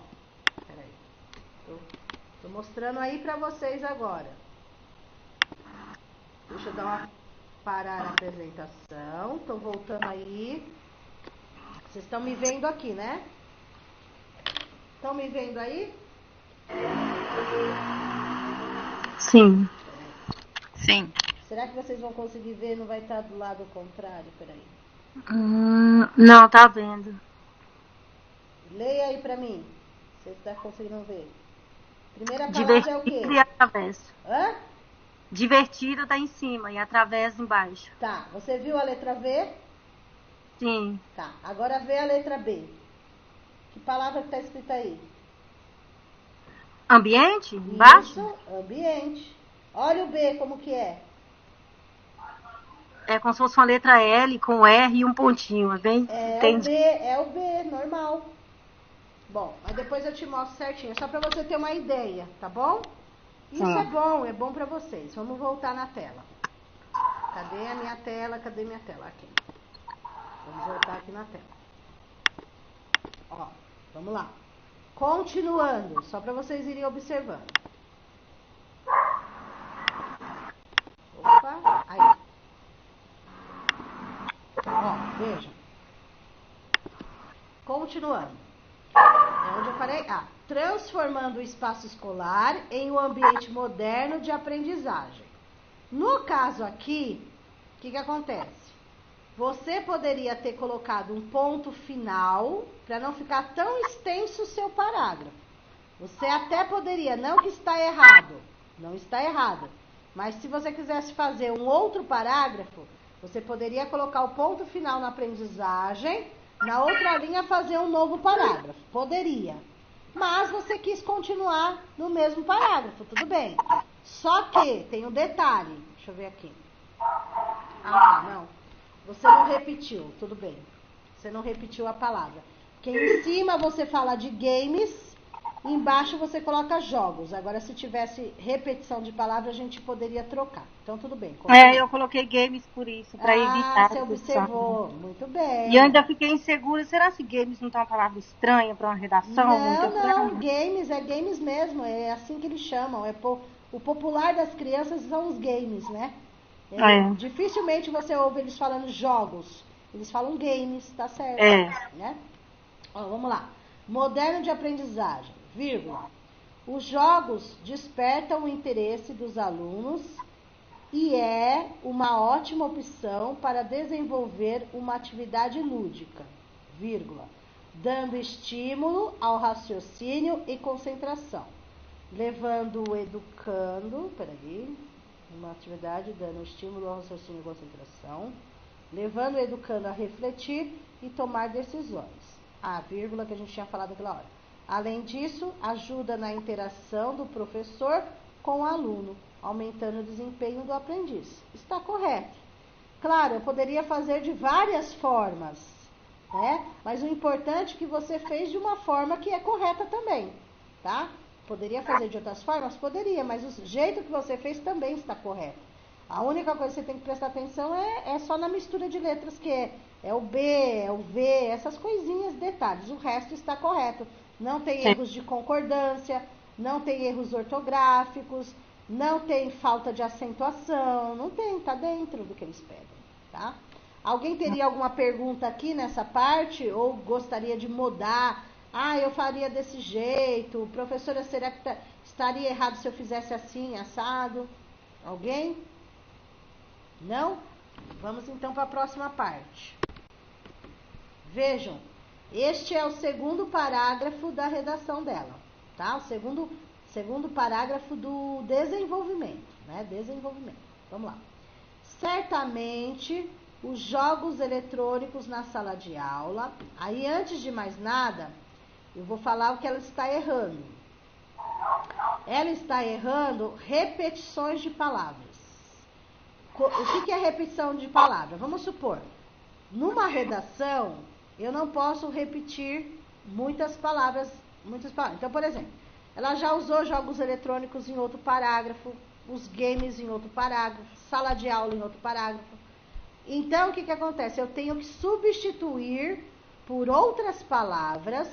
[SPEAKER 1] peraí. Tô mostrando aí pra vocês agora. Deixa eu parar a apresentação. Tô voltando aí. Vocês estão me vendo aqui, né? Estão me vendo aí?
[SPEAKER 2] Sim. Sim.
[SPEAKER 1] Será que vocês vão conseguir ver? Não vai estar do lado contrário? Peraí.
[SPEAKER 2] Não, tá vendo.
[SPEAKER 1] Leia aí pra mim. Você está conseguindo ver? Primeira palavra
[SPEAKER 2] Divertido
[SPEAKER 1] é o quê?
[SPEAKER 2] E através.
[SPEAKER 1] Hã?
[SPEAKER 2] Divertido tá em cima e através embaixo.
[SPEAKER 1] Tá. Você viu a letra V?
[SPEAKER 2] Sim.
[SPEAKER 1] Tá. Agora vê a letra B. Que palavra que tá escrita aí?
[SPEAKER 2] Ambiente? Embaixo?
[SPEAKER 1] Isso, ambiente. Olha o B como que é.
[SPEAKER 2] É como se fosse uma letra L com R e um pontinho. É bem...
[SPEAKER 1] É o B, normal. Bom, aí depois eu te mostro certinho, só para você ter uma ideia, tá bom? Isso é bom para vocês. Vamos voltar na tela. Cadê a minha tela? Cadê minha tela? Aqui. Vamos voltar aqui na tela. Ó, vamos lá. Continuando, só para vocês irem observando. Opa, aí. Ó, veja. Continuando. É onde eu parei? Transformando o espaço escolar em um ambiente moderno de aprendizagem. No caso aqui, o que acontece? Você poderia ter colocado um ponto final para não ficar tão extenso o seu parágrafo. Você até poderia, não que está errado, não está errado, mas se você quisesse fazer um outro parágrafo, você poderia colocar o ponto final na aprendizagem, na outra linha fazer um novo parágrafo. Poderia. Mas você quis continuar no mesmo parágrafo, tudo bem. Só que tem um detalhe. Deixa eu ver aqui. Não. Você não repetiu, tudo bem. Você não repetiu a palavra. Porque em cima você fala de games Embaixo você coloca jogos. Agora, se tivesse repetição de palavra, a gente poderia trocar. Então, tudo bem.
[SPEAKER 2] Eu coloquei games por isso, para evitar.
[SPEAKER 1] Você observou. Muito bem.
[SPEAKER 2] E eu ainda fiquei insegura. Será que games não tá uma palavra estranha para uma redação?
[SPEAKER 1] Não. Games é games mesmo. É assim que eles chamam. O popular das crianças são os games, né? Dificilmente você ouve eles falando jogos. Eles falam games, tá certo? Né? Ó, vamos lá. Moderno de aprendizagem, vírgula. Os jogos despertam o interesse dos alunos e é uma ótima opção para desenvolver uma atividade lúdica, vírgula, dando estímulo ao raciocínio e concentração, levando o educando, uma atividade dando estímulo ao raciocínio e concentração, levando o educando a refletir e tomar decisões. A vírgula que a gente tinha falado naquela hora. Além disso, ajuda na interação do professor com o aluno, aumentando o desempenho do aprendiz. Está correto. Claro, eu poderia fazer de várias formas, né? Mas o importante é que você fez de uma forma que é correta também, tá? Poderia fazer de outras formas? Poderia, mas o jeito que você fez também está correto. A única coisa que você tem que prestar atenção é só na mistura de letras, que é o B, é o V, essas coisinhas, detalhes. O resto está correto. Não tem erros de concordância, não tem erros ortográficos, não tem falta de acentuação, não tem, tá dentro do que eles pedem, tá? Alguém teria alguma pergunta aqui nessa parte ou gostaria de mudar? Eu faria desse jeito. Professora, será que estaria errado se eu fizesse assim, assado? Alguém? Não? Vamos então para a próxima parte. Vejam, este é o segundo parágrafo da redação dela, tá? O segundo parágrafo do desenvolvimento, né? Desenvolvimento. Vamos lá. Certamente, os jogos eletrônicos na sala de aula. Aí, antes de mais nada, eu vou falar o que ela está errando. Ela está errando repetições de palavras. O que é repetição de palavra? Vamos supor, numa redação, eu não posso repetir muitas palavras. Então, por exemplo, ela já usou jogos eletrônicos em outro parágrafo, os games em outro parágrafo, sala de aula em outro parágrafo. Então, o que acontece? Eu tenho que substituir por outras palavras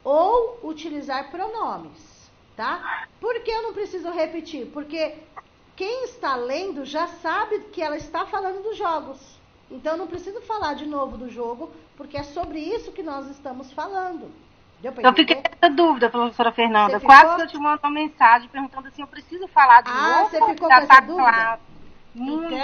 [SPEAKER 1] ou utilizar pronomes, tá? Por que eu não preciso repetir? Porque quem está lendo já sabe que ela está falando dos jogos. Então, eu não preciso falar de novo do jogo, porque é sobre isso que nós estamos falando.
[SPEAKER 2] Eu fiquei com essa dúvida, professora Fernanda. Quase que eu te mando uma mensagem perguntando assim, eu preciso falar de novo?
[SPEAKER 1] Você ficou com essa dúvida?
[SPEAKER 2] Claro. Muito.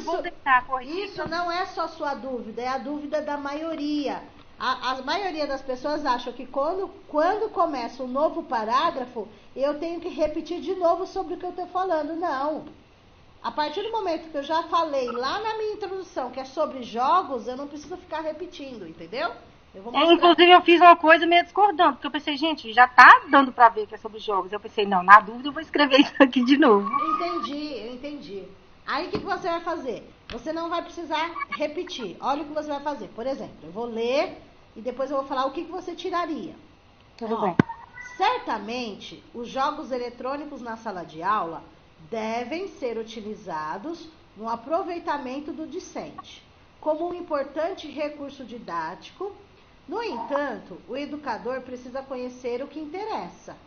[SPEAKER 2] Vou deixar corrigir.
[SPEAKER 1] Isso não é só sua dúvida, é a dúvida da maioria. A maioria das pessoas acham que quando começa um novo parágrafo, eu tenho que repetir de novo sobre o que eu estou falando. Não. A partir do momento que eu já falei lá na minha introdução, que é sobre jogos, eu não preciso ficar repetindo, entendeu?
[SPEAKER 2] Inclusive, eu fiz uma coisa meio discordando, porque eu pensei, gente, já tá dando pra ver que é sobre jogos. Eu pensei, não, na dúvida eu vou escrever isso aqui de novo.
[SPEAKER 1] Eu entendi. Aí, o que você vai fazer? Você não vai precisar repetir. Olha o que você vai fazer. Por exemplo, eu vou ler e depois eu vou falar o que você tiraria.
[SPEAKER 2] Tudo bem.
[SPEAKER 1] Certamente, os jogos eletrônicos na sala de aula devem ser utilizados no aproveitamento do discente, como um importante recurso didático. No entanto, o educador precisa conhecer o que interessa.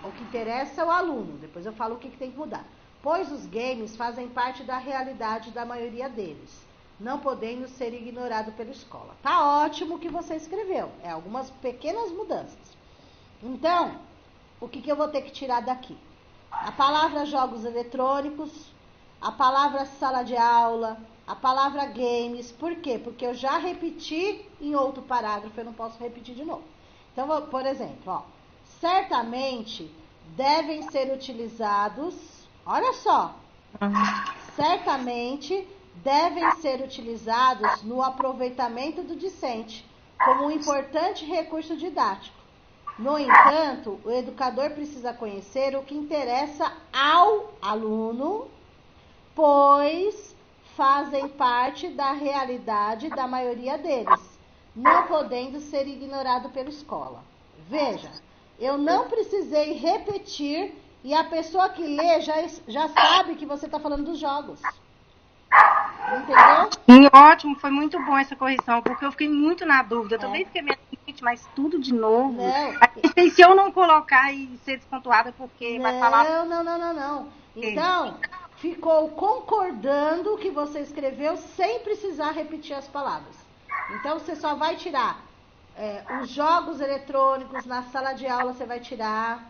[SPEAKER 1] O que interessa ao aluno. Depois eu falo o que tem que mudar. Pois os games fazem parte da realidade da maioria deles, não podendo ser ignorado pela escola. Tá ótimo o que você escreveu. É algumas pequenas mudanças. Então, o que eu vou ter que tirar daqui? A palavra jogos eletrônicos, a palavra sala de aula, a palavra games. Por quê? Porque eu já repeti em outro parágrafo, eu não posso repetir de novo. Então, por exemplo, certamente devem ser utilizados, olha só, certamente devem ser utilizados no aproveitamento do discente, como um importante recurso didático. No entanto, o educador precisa conhecer o que interessa ao aluno, pois fazem parte da realidade da maioria deles, não podendo ser ignorado pela escola. Veja, eu não precisei repetir e a pessoa que lê já sabe que você está falando dos jogos. Entendeu?
[SPEAKER 2] Sim, ótimo, foi muito bom essa correção, porque eu fiquei muito na dúvida. Eu também fiquei meio gente, mas tudo de novo.
[SPEAKER 1] Não.
[SPEAKER 2] Aí, se eu não colocar e ser despontuada, porque vai falar...
[SPEAKER 1] Não. Então, ficou concordando que você escreveu sem precisar repetir as palavras. Então, você só vai tirar os jogos eletrônicos na sala de aula, você vai tirar...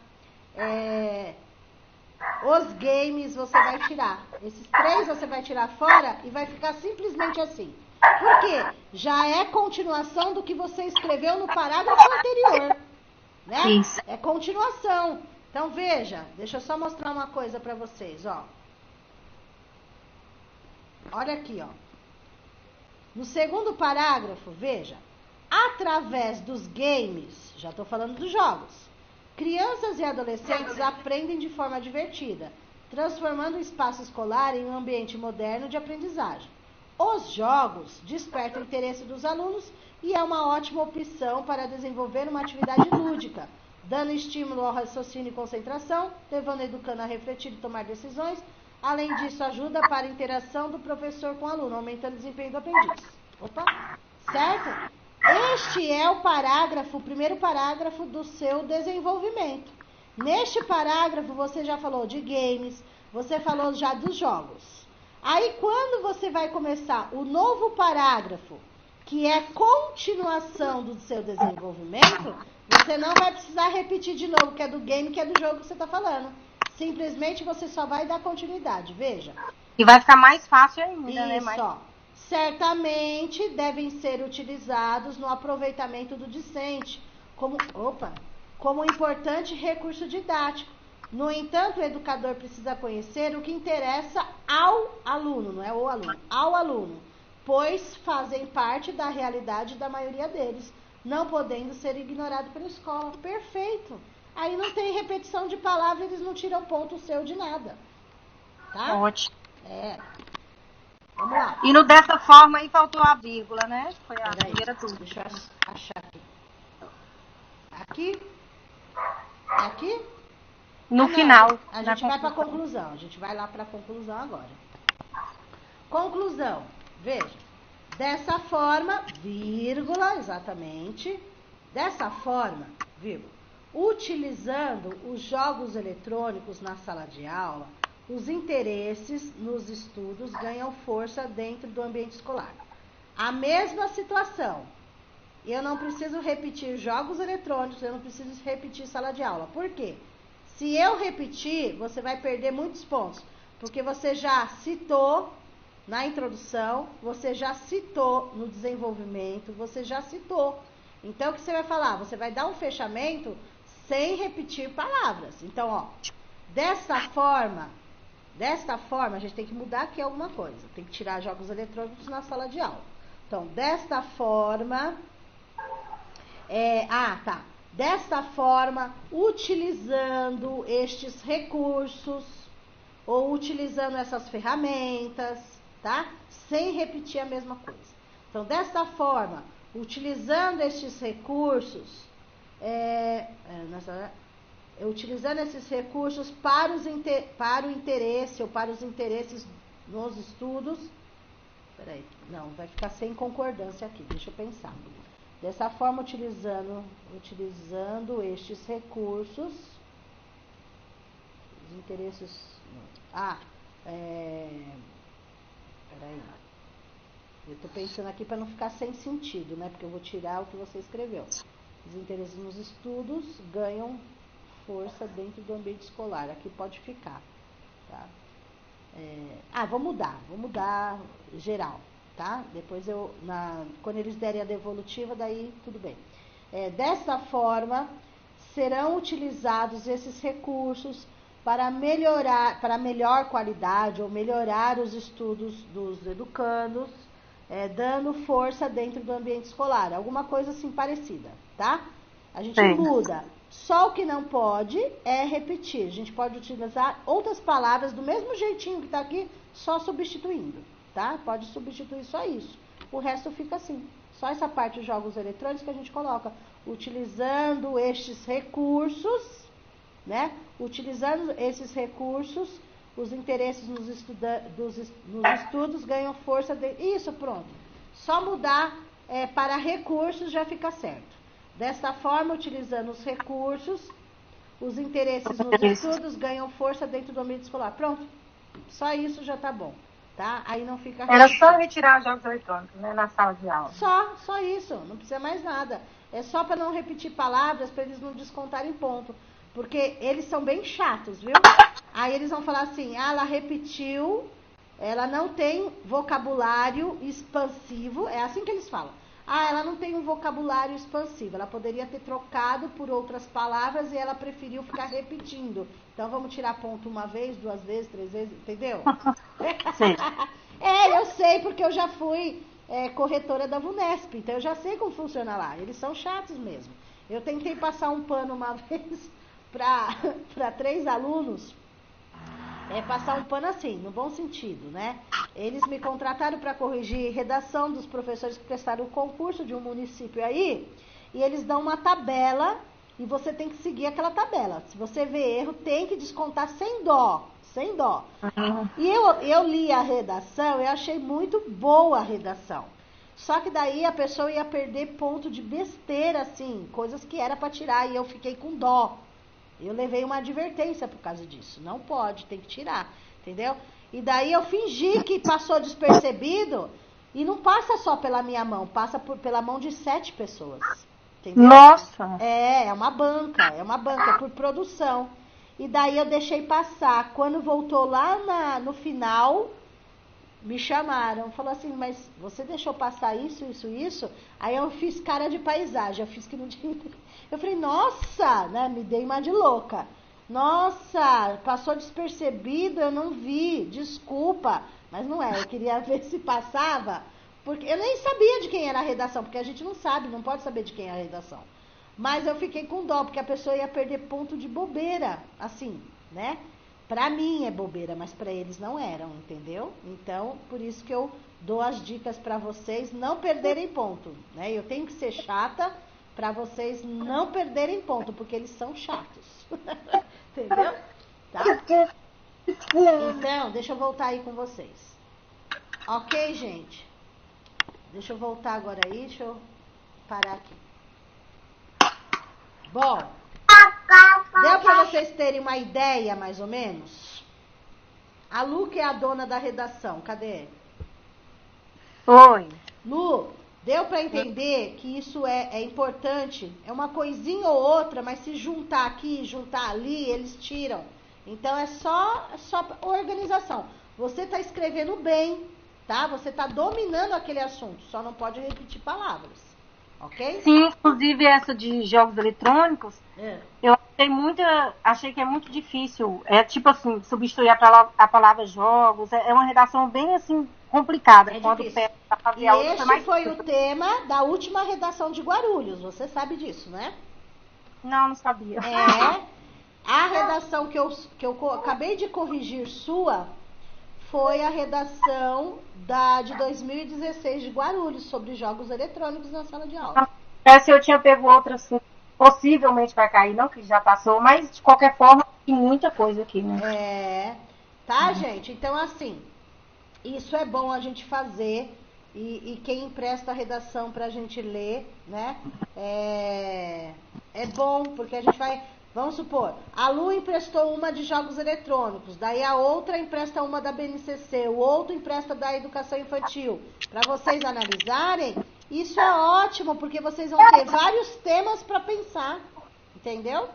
[SPEAKER 1] os games você vai tirar. Esses 3 você vai tirar fora e vai ficar simplesmente assim. Por quê? Já é continuação do que você escreveu no parágrafo anterior. Né?
[SPEAKER 2] Isso.
[SPEAKER 1] É continuação. Então, veja, deixa eu só mostrar uma coisa para vocês, ó. Olha aqui, ó. No segundo parágrafo, veja. Através dos games, já estou falando dos jogos, crianças e adolescentes aprendem de forma divertida, transformando o espaço escolar em um ambiente moderno de aprendizagem. Os jogos despertam o interesse dos alunos e é uma ótima opção para desenvolver uma atividade lúdica, dando estímulo ao raciocínio e concentração, levando o educando a refletir e tomar decisões. Além disso, ajuda para a interação do professor com o aluno, aumentando o desempenho do aprendiz. Opa, certo? Este é o primeiro parágrafo do seu desenvolvimento. Neste parágrafo, você já falou de games, você falou já dos jogos. Aí, quando você vai começar o novo parágrafo, que é continuação do seu desenvolvimento, você não vai precisar repetir de novo, que é do game, que é do jogo que você está falando. Simplesmente você só vai dar continuidade, veja.
[SPEAKER 2] E vai ficar mais fácil ainda, né?
[SPEAKER 1] Isso, ó. Certamente devem ser utilizados no aproveitamento do discente, como importante recurso didático. No entanto, o educador precisa conhecer o que interessa ao aluno, não é o aluno, ao aluno, pois fazem parte da realidade da maioria deles, não podendo ser ignorado pela escola. Perfeito! Aí não tem repetição de palavra, eles não tiram ponto seu de nada. Tá?
[SPEAKER 2] Ótimo.
[SPEAKER 1] Vamos lá.
[SPEAKER 2] E no dessa forma aí faltou a vírgula, né? Foi a primeira dúvida.
[SPEAKER 1] Deixa eu achar aqui. Aqui?
[SPEAKER 2] No final.
[SPEAKER 1] A gente vai para a conclusão. A gente vai lá para a conclusão agora. Conclusão. Veja. Dessa forma, vírgula, exatamente. Dessa forma, vírgula. Utilizando os jogos eletrônicos na sala de aula, os interesses nos estudos ganham força dentro do ambiente escolar. A mesma situação. Eu não preciso repetir jogos eletrônicos, eu não preciso repetir sala de aula. Por quê? Se eu repetir, você vai perder muitos pontos. Porque você já citou na introdução, você já citou no desenvolvimento, você já citou. Então, o que você vai falar? Você vai dar um fechamento sem repetir palavras. Então, ó, desta forma, a gente tem que mudar aqui alguma coisa. Tem que tirar jogos eletrônicos na sala de aula. Então, desta forma... Desta forma, utilizando estes recursos, ou utilizando essas ferramentas, tá? Sem repetir a mesma coisa. Então, desta forma, utilizando estes recursos... utilizando esses recursos para o interesse ou para os interesses nos estudos. Peraí, não, vai ficar sem concordância aqui, deixa eu pensar. Dessa forma, utilizando estes recursos, os interesses... peraí. Eu estou pensando aqui para não ficar sem sentido, né? Porque eu vou tirar o que você escreveu. Os interesses nos estudos ganham força dentro do ambiente escolar. Aqui pode ficar, tá? Vou mudar geral, tá? Depois quando eles derem a devolutiva, daí tudo bem. Dessa forma, serão utilizados esses recursos para melhor qualidade ou melhorar os estudos dos educandos, dando força dentro do ambiente escolar. Alguma coisa assim parecida, tá? A gente muda. Só o que não pode é repetir. A gente pode utilizar outras palavras do mesmo jeitinho que está aqui, só substituindo, tá? Pode substituir só isso. O resto fica assim, Só essa parte dos jogos eletrônicos que a gente coloca. Utilizando estes recursos, né? Utilizando esses recursos, os interesses nos estudos ganham força. Isso, pronto. Só mudar para recursos já fica certo. Dessa forma, utilizando os recursos, os interesses nos estudos ganham força dentro do ambiente escolar. Pronto. Só isso já tá bom, tá? Aí não fica...
[SPEAKER 2] Era só retirar os jogos eletrônicos, né, na sala de aula.
[SPEAKER 1] Só isso. Não precisa mais nada. É só para não repetir palavras, para eles não descontarem ponto. Porque eles são bem chatos, viu? Aí eles vão falar assim, ela repetiu, ela não tem vocabulário expansivo, é assim que eles falam. Ela não tem um vocabulário expansivo, ela poderia ter trocado por outras palavras e ela preferiu ficar repetindo. Então vamos tirar ponto uma vez, 2 vezes, 3 vezes, entendeu?
[SPEAKER 2] Sim.
[SPEAKER 1] Eu sei, porque eu já fui corretora da VUNESP, então eu já sei como funciona lá. Eles são chatos mesmo. Eu tentei passar um pano uma vez para 3 alunos, passar um pano assim, no bom sentido, né? Eles me contrataram para corrigir redação dos professores que prestaram o concurso de um município aí, e eles dão uma tabela, e você tem que seguir aquela tabela. Se você vê erro, tem que descontar sem dó. E eu li a redação, eu achei muito boa a redação. Só que daí a pessoa ia perder ponto de besteira, assim, coisas que era para tirar, e eu fiquei com dó. Eu levei uma advertência por causa disso. Não pode, tem que tirar, entendeu? E daí eu fingi que passou despercebido, e não passa só pela minha mão, passa pela mão de 7 pessoas. Entendeu?
[SPEAKER 2] Nossa!
[SPEAKER 1] É uma banca, é por produção. E daí eu deixei passar. Quando voltou lá no final, me chamaram. Falou assim, mas você deixou passar isso? Aí eu fiz cara de paisagem, eu fiz que não tinha... Eu falei, nossa, né? Me dei uma de louca. Nossa, passou despercebido, eu não vi, desculpa. Mas não é, eu queria ver se passava, porque eu nem sabia de quem era a redação, porque a gente não sabe, não pode saber de quem é a redação. Mas eu fiquei com dó, porque a pessoa ia perder ponto de bobeira, assim, né? Pra mim é bobeira, mas pra eles não eram, entendeu? Então, por isso que eu dou as dicas pra vocês não perderem ponto, né? Eu tenho que ser chata pra vocês não perderem ponto, porque eles são chatos. Entendeu? Tá? Então, deixa eu voltar aí com vocês. Ok, gente? Deixa eu voltar agora aí, deixa eu parar aqui. Bom, deu para vocês terem uma ideia, mais ou menos? A Lu, que é a dona da redação, cadê?
[SPEAKER 2] Oi.
[SPEAKER 1] Lu, deu para entender que isso é importante? É uma coisinha ou outra, mas se juntar aqui, juntar ali, eles tiram. Então é só organização. Você está escrevendo bem, tá? Você está dominando aquele assunto, só não pode repetir palavras. Ok?
[SPEAKER 2] Sim, inclusive essa de jogos eletrônicos, eu achei que é muito difícil. É tipo assim, substituir a palavra jogos, é uma redação bem assim complicada.
[SPEAKER 1] Quando pega pra fazer a outra, esse foi o tema da última redação de Guarulhos, você sabe disso, né?
[SPEAKER 2] Não sabia.
[SPEAKER 1] A redação que eu acabei de corrigir sua foi a redação de 2016 de Guarulhos, sobre jogos eletrônicos na sala de aula.
[SPEAKER 2] Se eu tinha pego outra, assim, possivelmente vai cair, não que já passou, mas de qualquer forma tem muita coisa aqui, né?
[SPEAKER 1] Tá, gente? Então, assim, isso é bom a gente fazer, e quem empresta a redação pra gente ler, né? É bom, porque a gente vai... Vamos supor, a Lu emprestou uma de jogos eletrônicos, daí a outra empresta uma da BNCC, o outro empresta da educação infantil. Para vocês analisarem, isso é ótimo, porque vocês vão ter vários temas para pensar, entendeu?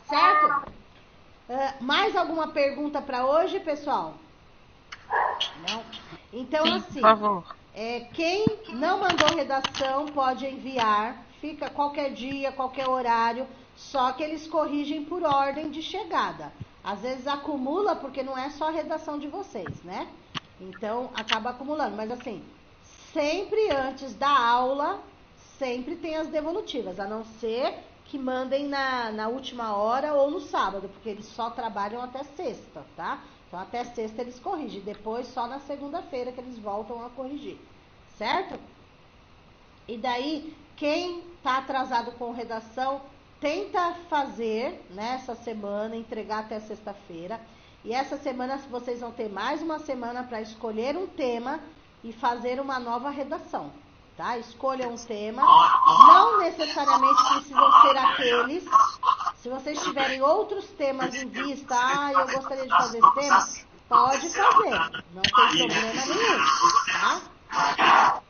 [SPEAKER 1] Certo? Mais alguma pergunta para hoje, pessoal? Não? Então, sim, assim, por favor. Quem não mandou redação pode enviar, fica qualquer dia, qualquer horário. Só que eles corrigem por ordem de chegada. Às vezes acumula, porque não é só a redação de vocês, né? Então, acaba acumulando. Mas assim, sempre antes da aula, sempre tem as devolutivas. A não ser que mandem na última hora ou no sábado, porque eles só trabalham até sexta, tá? Então, até sexta eles corrigem. Depois, só na segunda-feira que eles voltam a corrigir. Certo? E daí, quem está atrasado com redação, tenta fazer nessa semana, entregar até sexta-feira. E essa semana vocês vão ter mais uma semana para escolher um tema e fazer uma nova redação, tá? Escolha um tema, não necessariamente precisam ser aqueles. Se vocês tiverem outros temas em vista, eu gostaria de fazer esse tema, pode fazer, não tem problema nenhum, tá?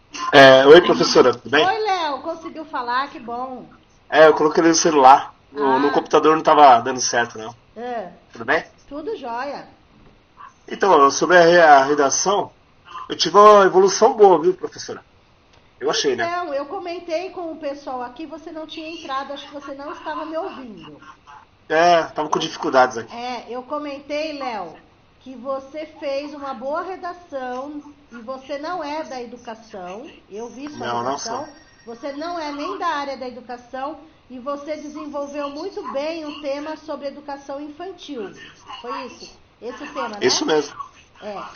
[SPEAKER 7] Oi, professora, tudo bem?
[SPEAKER 1] Oi, Léo, conseguiu falar, que bom.
[SPEAKER 7] Eu coloquei no celular, no computador não estava dando certo, não. Tudo bem?
[SPEAKER 1] Tudo jóia.
[SPEAKER 7] Então, sobre a redação, eu tive uma evolução boa, viu, professora? Eu achei, né?
[SPEAKER 1] Não, eu comentei com o pessoal aqui, você não tinha entrado, acho que você não estava me ouvindo.
[SPEAKER 7] Tava com dificuldades aqui.
[SPEAKER 1] Eu comentei, Léo, que você fez uma boa redação e você não é da educação. Eu vi sua redação.
[SPEAKER 7] Não.
[SPEAKER 1] Você não é nem da área da educação e você desenvolveu muito bem um tema sobre educação infantil. Foi isso? Esse o tema, né?
[SPEAKER 7] Isso mesmo.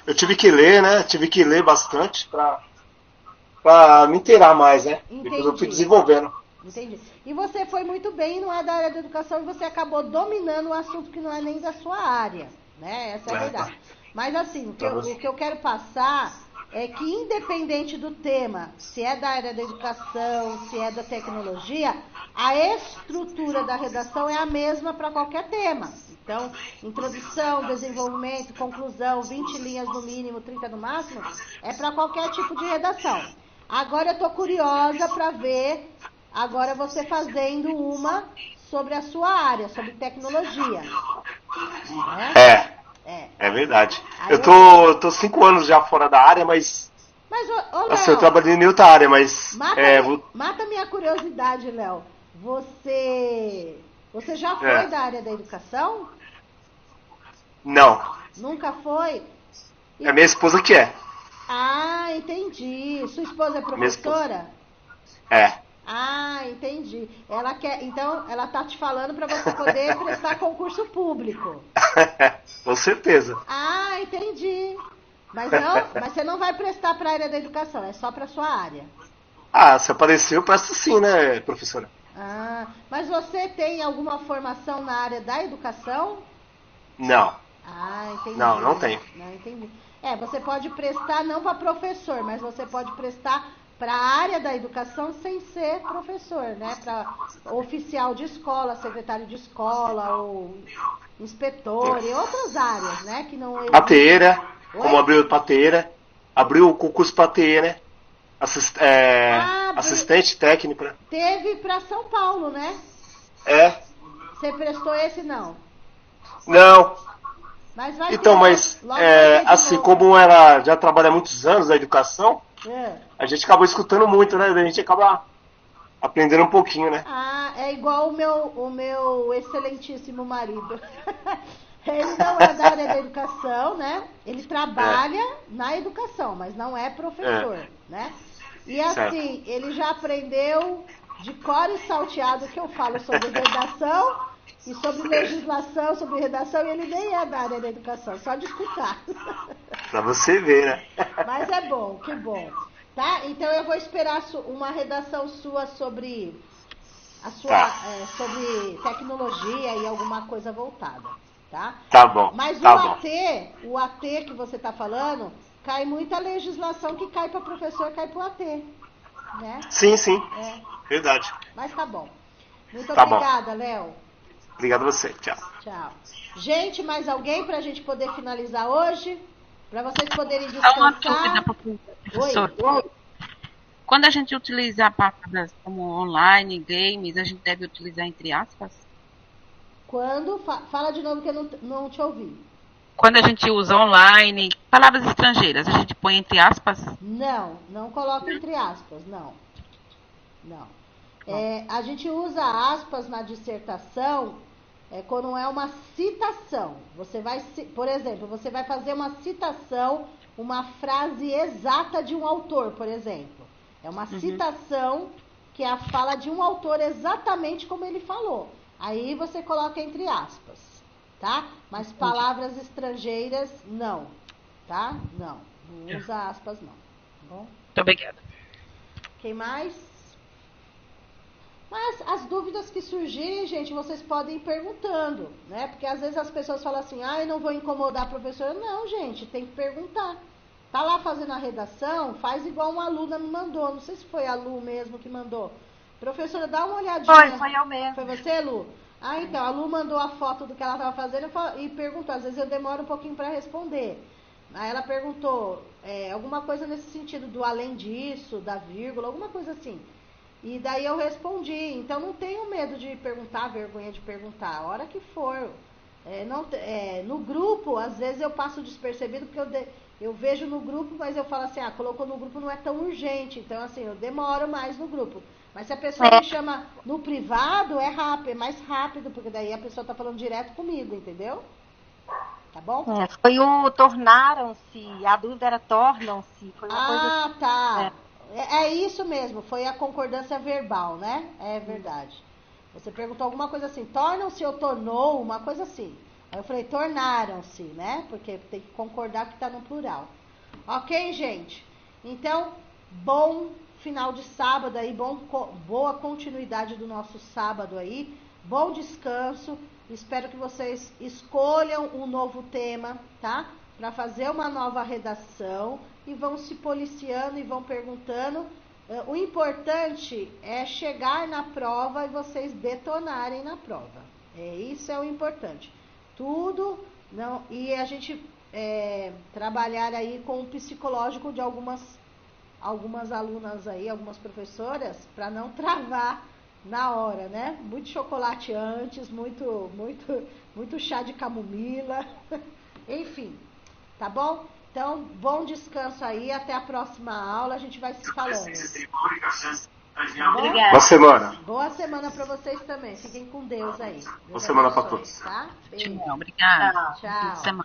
[SPEAKER 7] Eu tive que ler, né? Tive que ler bastante pra me inteirar mais, né?
[SPEAKER 1] Entendi.
[SPEAKER 7] Depois eu fui desenvolvendo.
[SPEAKER 1] Entendi. E você foi muito bem, não é da área da educação, e você acabou dominando um assunto que não é nem da sua área, né? Essa é a verdade. Mas assim, o que eu quero passar é que independente do tema, se é da área da educação, se é da tecnologia, a estrutura da redação é a mesma para qualquer tema. Então, introdução, desenvolvimento, conclusão, 20 linhas no mínimo, 30 no máximo, é para qualquer tipo de redação. Agora eu estou curiosa para ver, agora você fazendo uma sobre a sua área, sobre tecnologia. Né?
[SPEAKER 7] É verdade. Eu tô 5 anos já fora da área, mas
[SPEAKER 1] Léo,
[SPEAKER 7] assim, eu trabalhei em outra área, mas...
[SPEAKER 1] Mata minha curiosidade, Léo. Você já foi da área da educação?
[SPEAKER 7] Não.
[SPEAKER 1] Nunca foi?
[SPEAKER 7] É minha esposa que é.
[SPEAKER 1] Entendi. Sua esposa é professora? Entendi. Ela quer, então, ela tá te falando para você poder prestar concurso público.
[SPEAKER 7] Com certeza.
[SPEAKER 1] Entendi. Mas você não vai prestar para a área da educação, é só para sua área.
[SPEAKER 7] Se aparecer, eu presto sim, né, professora?
[SPEAKER 1] Mas você tem alguma formação na área da educação?
[SPEAKER 7] Não.
[SPEAKER 1] Entendi.
[SPEAKER 7] Não tenho.
[SPEAKER 1] Não, entendi. Você pode prestar não para professor, mas você pode prestar para a área da educação sem ser professor, né? Para oficial de escola, secretário de escola, ou inspetor e outras áreas, né? Que não
[SPEAKER 7] pateira, como abriu pateira, abriu o concurso pateira, assistente técnico, né?
[SPEAKER 1] Teve para São Paulo, né? Você prestou esse não?
[SPEAKER 7] Não.
[SPEAKER 1] Mas vai
[SPEAKER 7] então, assim, como ela já trabalha há muitos anos na educação, a gente acabou escutando muito, né? A gente acaba aprendendo um pouquinho, né?
[SPEAKER 1] É igual o meu excelentíssimo marido. Ele não é da área da educação, né? Ele trabalha na educação, mas não é professor, né? E assim, ele já aprendeu de cor e salteado que eu falo sobre redação e sobre legislação, sobre redação, e ele nem é da área da educação, só de escutar.
[SPEAKER 7] Pra você ver, né?
[SPEAKER 1] Mas é bom, que bom. Tá? Então eu vou esperar uma redação sua sobre sobre tecnologia e alguma coisa voltada, tá?
[SPEAKER 7] Tá bom.
[SPEAKER 1] Mas o AT que você tá falando, cai muita legislação que cai para professor, cai pro AT, né?
[SPEAKER 7] Sim. Verdade.
[SPEAKER 1] Mas tá bom. Muito obrigada, Léo.
[SPEAKER 7] Obrigado a você. Tchau.
[SPEAKER 1] Tchau. Gente, mais alguém pra gente poder finalizar hoje? Para vocês poderem
[SPEAKER 5] Só uma
[SPEAKER 1] descansar.
[SPEAKER 5] dúvida, professor. Quando a gente utiliza palavras como online, games, a gente deve utilizar entre aspas?
[SPEAKER 1] Quando? Fala de novo que eu não te ouvi.
[SPEAKER 5] Quando a gente usa online, palavras estrangeiras, a gente põe entre aspas?
[SPEAKER 1] Não coloca entre aspas, não. A gente usa aspas na dissertação quando é uma citação. Por exemplo, você vai fazer uma citação, uma frase exata de um autor, por exemplo. É uma citação que é a fala de um autor exatamente como ele falou. Aí você coloca entre aspas, tá? Mas palavras estrangeiras, não, tá? Não usa aspas, não. Tá bom?
[SPEAKER 5] Muito obrigada.
[SPEAKER 1] Quem mais? Mas as dúvidas que surgirem, gente, vocês podem ir perguntando, né? Porque às vezes as pessoas falam assim, eu não vou incomodar a professora. Não, gente, tem que perguntar. Tá lá fazendo a redação, faz igual uma aluna me mandou. Não sei se foi a Lu mesmo que mandou. Professora, dá uma olhadinha.
[SPEAKER 2] Foi eu mesmo.
[SPEAKER 1] Foi você, Lu? Então, a Lu mandou a foto do que ela estava fazendo e perguntou. Às vezes eu demoro um pouquinho para responder. Aí ela perguntou alguma coisa nesse sentido, do além disso, da vírgula, alguma coisa assim. E daí eu respondi. Então não tenho medo de perguntar, vergonha de perguntar, a hora que for. No grupo, às vezes eu passo despercebido, porque eu vejo no grupo, mas eu falo assim, colocou no grupo, não é tão urgente. Então, assim, eu demoro mais no grupo. Mas se a pessoa me chama no privado, é mais rápido, porque daí a pessoa tá falando direto comigo, entendeu? Tá bom?
[SPEAKER 2] Foi o tornaram-se, a dúvida era tornam-se. Foi uma coisa assim.
[SPEAKER 1] Tá. É isso mesmo, foi a concordância verbal, né? É verdade. Você perguntou alguma coisa assim, tornam-se ou tornou, uma coisa assim. Aí eu falei, tornaram-se, né? Porque tem que concordar que tá no plural. Ok, gente? Então, bom final de sábado aí, boa continuidade do nosso sábado aí. Bom descanso. Espero que vocês escolham um novo tema, tá? Para fazer uma nova redação e vão se policiando e vão perguntando. O importante é chegar na prova e vocês detonarem na prova. Isso é o importante. Tudo, não, e a gente trabalhar aí com o psicológico de algumas alunas aí, algumas professoras, para não travar na hora, né? Muito chocolate antes, muito chá de camomila, enfim, tá bom? Então, bom descanso aí, até a próxima aula, a gente vai se falando.
[SPEAKER 7] Obrigada. Boa semana.
[SPEAKER 1] Boa semana para vocês também, fiquem com Deus aí.
[SPEAKER 7] Boa semana para todos.
[SPEAKER 1] Tá? Beijo.
[SPEAKER 2] Obrigada.
[SPEAKER 1] Tchau.